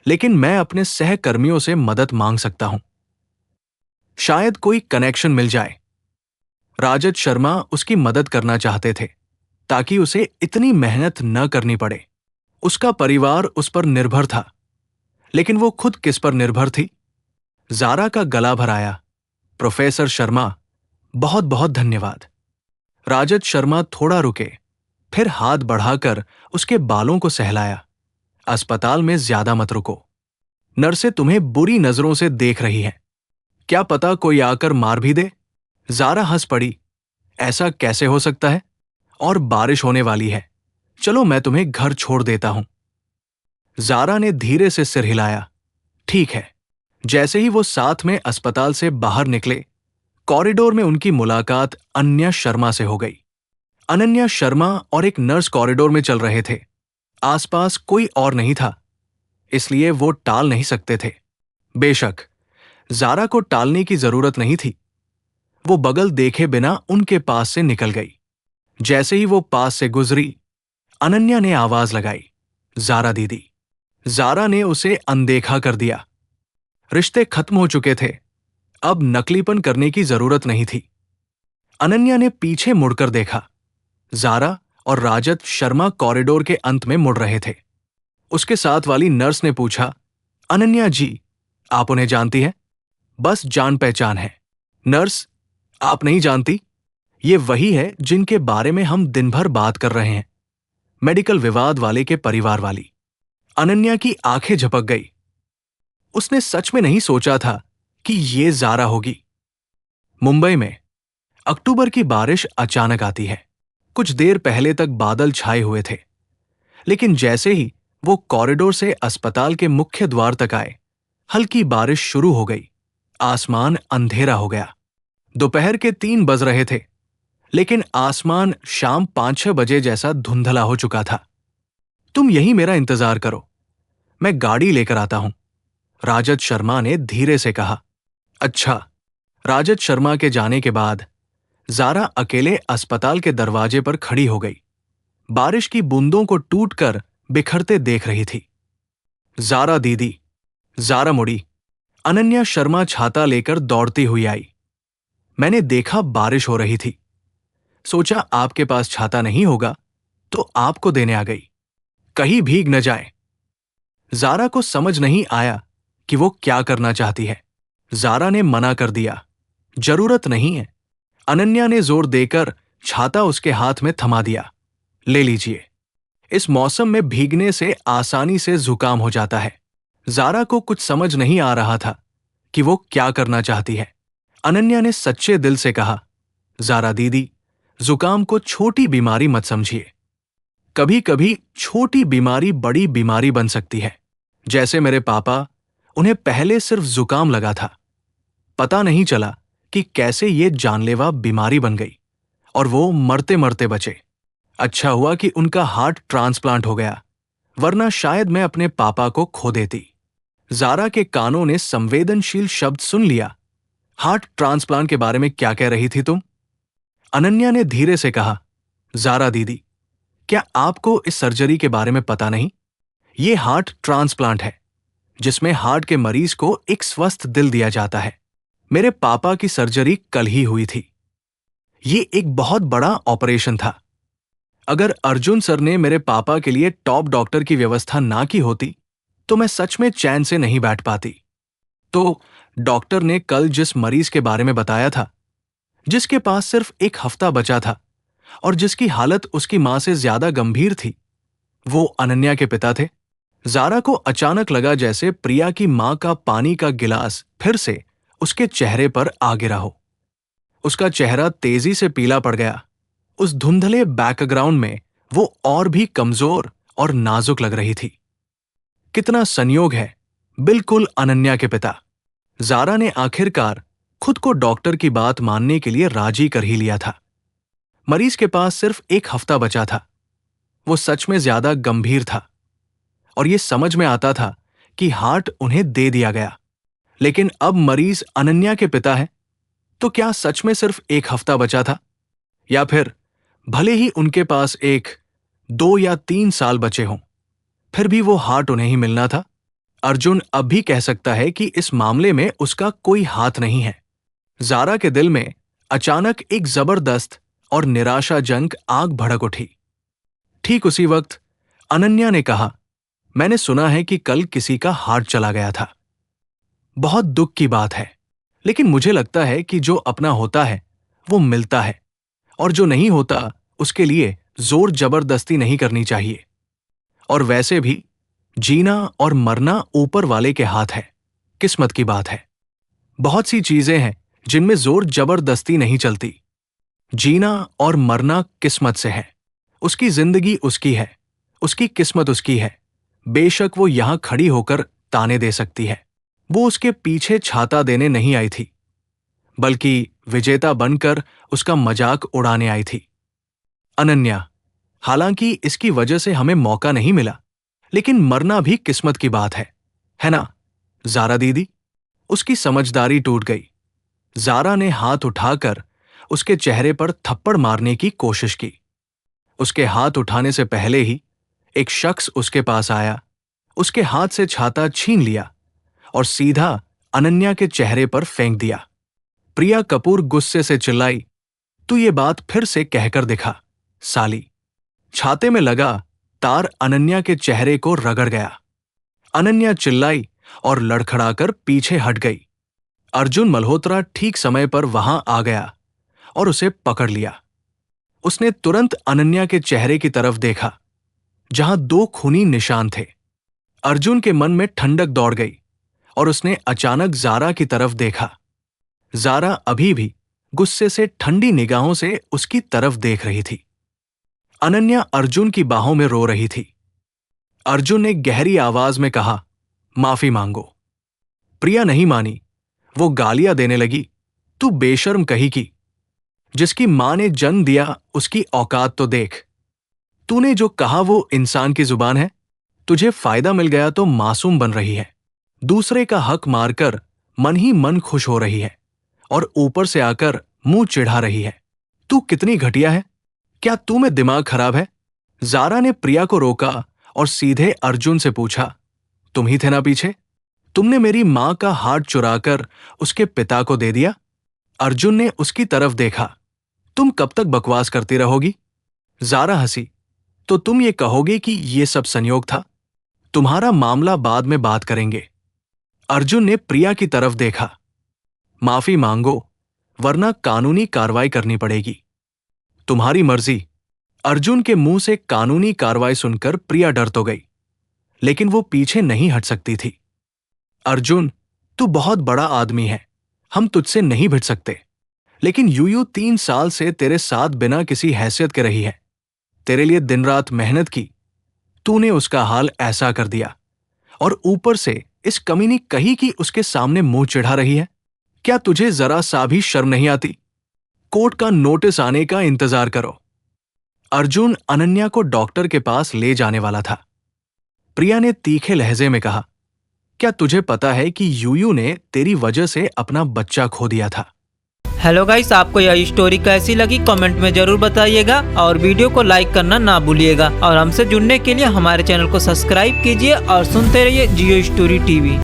लेकिन मैं अपने सहकर्मियों से मदद मांग सकता हूं। शायद कोई कनेक्शन मिल जाए। राजत शर्मा उसकी मदद करना चाहते थे ताकि उसे इतनी मेहनत न करनी पड़े। उसका परिवार उस पर निर्भर था, लेकिन वो खुद किस पर निर्भर थी? जारा का गला भर आया, प्रोफेसर शर्मा, बहुत बहुत धन्यवाद। राजत शर्मा थोड़ा रुके, फिर हाथ बढ़ाकर उसके बालों को सहलाया। अस्पताल में ज्यादा मत रुको। नर्सें तुम्हें बुरी नजरों से देख रही हैं। क्या पता कोई आकर मार भी दे। जारा हंस पड़ी, ऐसा कैसे हो सकता है? और बारिश होने वाली है, चलो मैं तुम्हें घर छोड़ देता हूं। जारा ने धीरे से सिर हिलाया, ठीक है। जैसे ही वो साथ में अस्पताल से बाहर निकले, कॉरिडोर में उनकी मुलाकात अन्या शर्मा से हो गई। अनन्या शर्मा और एक नर्स कॉरिडोर में चल रहे थे। आसपास कोई और नहीं था, इसलिए वो टाल नहीं सकते थे। बेशक जारा को टालने की जरूरत नहीं थी। वो बगल देखे बिना उनके पास से निकल गई। जैसे ही वो पास से गुजरी, अनन्या ने आवाज लगाई, जारा दीदी। जारा ने उसे अनदेखा कर दिया। रिश्ते खत्म हो चुके थे, अब नकलीपन करने की जरूरत नहीं थी। अनन्या ने पीछे मुड़कर देखा। जारा और राजत शर्मा कॉरिडोर के अंत में मुड़ रहे थे। उसके साथ वाली नर्स ने पूछा, अनन्या जी, आप उन्हें जानती हैं? बस जान पहचान है। नर्स, आप नहीं जानती? ये वही है जिनके बारे में हम दिन भर बात कर रहे हैं, मेडिकल विवाद वाले के परिवार वाली। अनन्या की आंखें झपक गई। उसने सच में नहीं सोचा था कि ये जारा होगी। मुंबई में अक्टूबर की बारिश अचानक आती है। कुछ देर पहले तक बादल छाए हुए थे, लेकिन जैसे ही वो कॉरिडोर से अस्पताल के मुख्य द्वार तक आए, हल्की बारिश शुरू हो गई। आसमान अंधेरा हो गया। दोपहर के 3 बज रहे थे, लेकिन आसमान शाम 5-6 बजे जैसा धुंधला हो चुका था। तुम यहीं मेरा इंतजार करो, मैं गाड़ी लेकर आता हूं, राजत शर्मा ने धीरे से कहा। अच्छा। राजत शर्मा के जाने के बाद जारा अकेले अस्पताल के दरवाजे पर खड़ी हो गई। बारिश की बूंदों को टूटकर बिखरते देख रही थी। जारा दीदी। जारा मुड़ी। अनन्या शर्मा छाता लेकर दौड़ती हुई आई। मैंने देखा बारिश हो रही थी, सोचा आपके पास छाता नहीं होगा तो आपको देने आ गई, कहीं भीग न जाए। जारा को समझ नहीं आया कि वो क्या करना चाहती है। जारा ने मना कर दिया, जरूरत नहीं है। अनन्या ने जोर देकर छाता उसके हाथ में थमा दिया। ले लीजिए, इस मौसम में भीगने से आसानी से जुकाम हो जाता है। जारा को कुछ समझ नहीं आ रहा था कि वो क्या करना चाहती है। अनन्या ने सच्चे दिल से कहा, जारा दीदी, जुकाम को छोटी बीमारी मत समझिए। कभी कभी छोटी बीमारी बड़ी बीमारी बन सकती है। जैसे मेरे पापा, उन्हें पहले सिर्फ जुकाम लगा था, पता नहीं चला कि कैसे ये जानलेवा बीमारी बन गई और वो मरते मरते बचे। अच्छा हुआ कि उनका हार्ट ट्रांसप्लांट हो गया, वरना शायद मैं अपने पापा को खो देती। जारा के कानों ने संवेदनशील शब्द सुन लिया। हार्ट ट्रांसप्लांट के बारे में क्या कह रही थी तुम? अनन्या ने धीरे से कहा, जारा दीदी, क्या आपको इस सर्जरी के बारे में पता नहीं? ये हार्ट ट्रांसप्लांट है, जिसमें हार्ट के मरीज को एक स्वस्थ दिल दिया जाता है। मेरे पापा की सर्जरी कल ही हुई थी। ये एक बहुत बड़ा ऑपरेशन था। अगर अर्जुन सर ने मेरे पापा के लिए टॉप डॉक्टर की व्यवस्था ना की होती तो मैं सच में चैन से नहीं बैठ पाती। तो डॉक्टर ने कल जिस मरीज के बारे में बताया था, जिसके पास सिर्फ 1 हफ्ता बचा था और जिसकी हालत उसकी मां से ज्यादा गंभीर थी, वो अनन्या के पिता थे। जारा को अचानक लगा जैसे प्रिया की मां का पानी का गिलास फिर से उसके चेहरे पर आ गिरा हो। उसका चेहरा तेजी से पीला पड़ गया। उस धुंधले बैकग्राउंड में वो और भी कमजोर और नाजुक लग रही थी। कितना संयोग है, बिल्कुल अनन्या के पिता। जारा ने आखिरकार खुद को डॉक्टर की बात मानने के लिए राजी कर ही लिया था। मरीज के पास सिर्फ 1 हफ्ता बचा था। वो सच में ज्यादा गंभीर था और ये समझ में आता था कि हार्ट उन्हें दे दिया गया। लेकिन अब मरीज अनन्या के पिता है, तो क्या सच में सिर्फ 1 हफ्ता बचा था? या फिर भले ही उनके पास 1, 2 या 3 साल बचे हों, फिर भी वो हार्ट उन्हें ही मिलना था। अर्जुन अब भी कह सकता है कि इस मामले में उसका कोई हाथ नहीं है। जारा के दिल में अचानक एक जबरदस्त और निराशाजनक आग भड़क उठी। ठीक उसी वक्त अनन्या ने कहा, मैंने सुना है कि कल किसी का हार्ट चला गया था। बहुत दुख की बात है, लेकिन मुझे लगता है कि जो अपना होता है वो मिलता है, और जो नहीं होता उसके लिए जोर जबरदस्ती नहीं करनी चाहिए। और वैसे भी जीना और मरना ऊपर वाले के हाथ है, किस्मत की बात है। बहुत सी चीजें हैं जिनमें जोर जबरदस्ती नहीं चलती। जीना और मरना किस्मत से है। उसकी जिंदगी उसकी है, उसकी किस्मत उसकी है। बेशक वो यहां खड़ी होकर ताने दे सकती है। वो उसके पीछे छाता देने नहीं आई थी, बल्कि विजेता बनकर उसका मजाक उड़ाने आई थी। अनन्या, हालांकि इसकी वजह से हमें मौका नहीं मिला, लेकिन मरना भी किस्मत की बात है ना ज़ारा दीदी? उसकी समझदारी टूट गई। ज़ारा ने हाथ उठाकर उसके चेहरे पर थप्पड़ मारने की कोशिश की। उसके हाथ उठाने से पहले ही एक शख्स उसके पास आया, उसके हाथ से छाता छीन लिया और सीधा अनन्या के चेहरे पर फेंक दिया। प्रिया कपूर गुस्से से चिल्लाई, तू ये बात फिर से कहकर दिखा साली। छाते में लगा तार अनन्या के चेहरे को रगड़ गया। अनन्या चिल्लाई और लड़खड़ाकर पीछे हट गई। अर्जुन मल्होत्रा ठीक समय पर वहां आ गया और उसे पकड़ लिया। उसने तुरंत अनन्या के चेहरे की तरफ देखा, जहां 2 खूनी निशान थे। अर्जुन के मन में ठंडक दौड़ गई और उसने अचानक ज़ारा की तरफ देखा। ज़ारा अभी भी गुस्से से ठंडी निगाहों से उसकी तरफ देख रही थी। अनन्या अर्जुन की बाहों में रो रही थी। अर्जुन ने गहरी आवाज में कहा, माफी मांगो। प्रिया नहीं मानी, वो गालियां देने लगी, तू बेशर्म कही की। जिसकी मां ने जन्म दिया उसकी औकात तो देख। तूने जो कहा वो इंसान की जुबान है। तुझे फायदा मिल गया तो मासूम बन रही है, दूसरे का हक मारकर मन ही मन खुश हो रही है और ऊपर से आकर मुंह चिढ़ा रही है। तू कितनी घटिया है, क्या तू में दिमाग खराब है? ज़ारा ने प्रिया को रोका और सीधे अर्जुन से पूछा, तुम ही थे ना पीछे? तुमने मेरी मां का हार्ट चुराकर उसके पिता को दे दिया? अर्जुन ने उसकी तरफ देखा। तुम कब तक बकवास करती रहोगी? ज़ारा हंसी, तो तुम ये कहोगे कि ये सब संयोग था? तुम्हारा मामला बाद में बात करेंगे। अर्जुन ने प्रिया की तरफ देखा। माफी मांगो, वरना कानूनी कार्रवाई करनी पड़ेगी। तुम्हारी मर्जी। अर्जुन के मुंह से कानूनी कार्रवाई सुनकर प्रिया डर तो गई, लेकिन वो पीछे नहीं हट सकती थी। अर्जुन, तू बहुत बड़ा आदमी है, हम तुझसे नहीं भिड़ सकते, लेकिन यूयू 3 साल से तेरे साथ बिना किसी हैसियत के रही है, तेरे लिए दिन रात मेहनत की। तूने उसका हाल ऐसा कर दिया और ऊपर से इस कमीनी कही की उसके सामने मुंह चिढ़ा रही है। क्या तुझे जरा सा भी शर्म नहीं आती? कोर्ट का नोटिस आने का इंतजार करो। अर्जुन अनन्या को डॉक्टर के पास ले जाने वाला था। प्रिया ने तीखे लहजे में कहा, क्या तुझे पता है कि यूयू ने तेरी वजह से अपना बच्चा खो दिया था? हेलो गाइस, आपको यह स्टोरी कैसी लगी कमेंट में जरूर बताइएगा और वीडियो को लाइक करना ना भूलिएगा और हमसे जुड़ने के लिए हमारे चैनल को सब्सक्राइब कीजिए और सुनते रहिए जियो स्टोरी टीवी।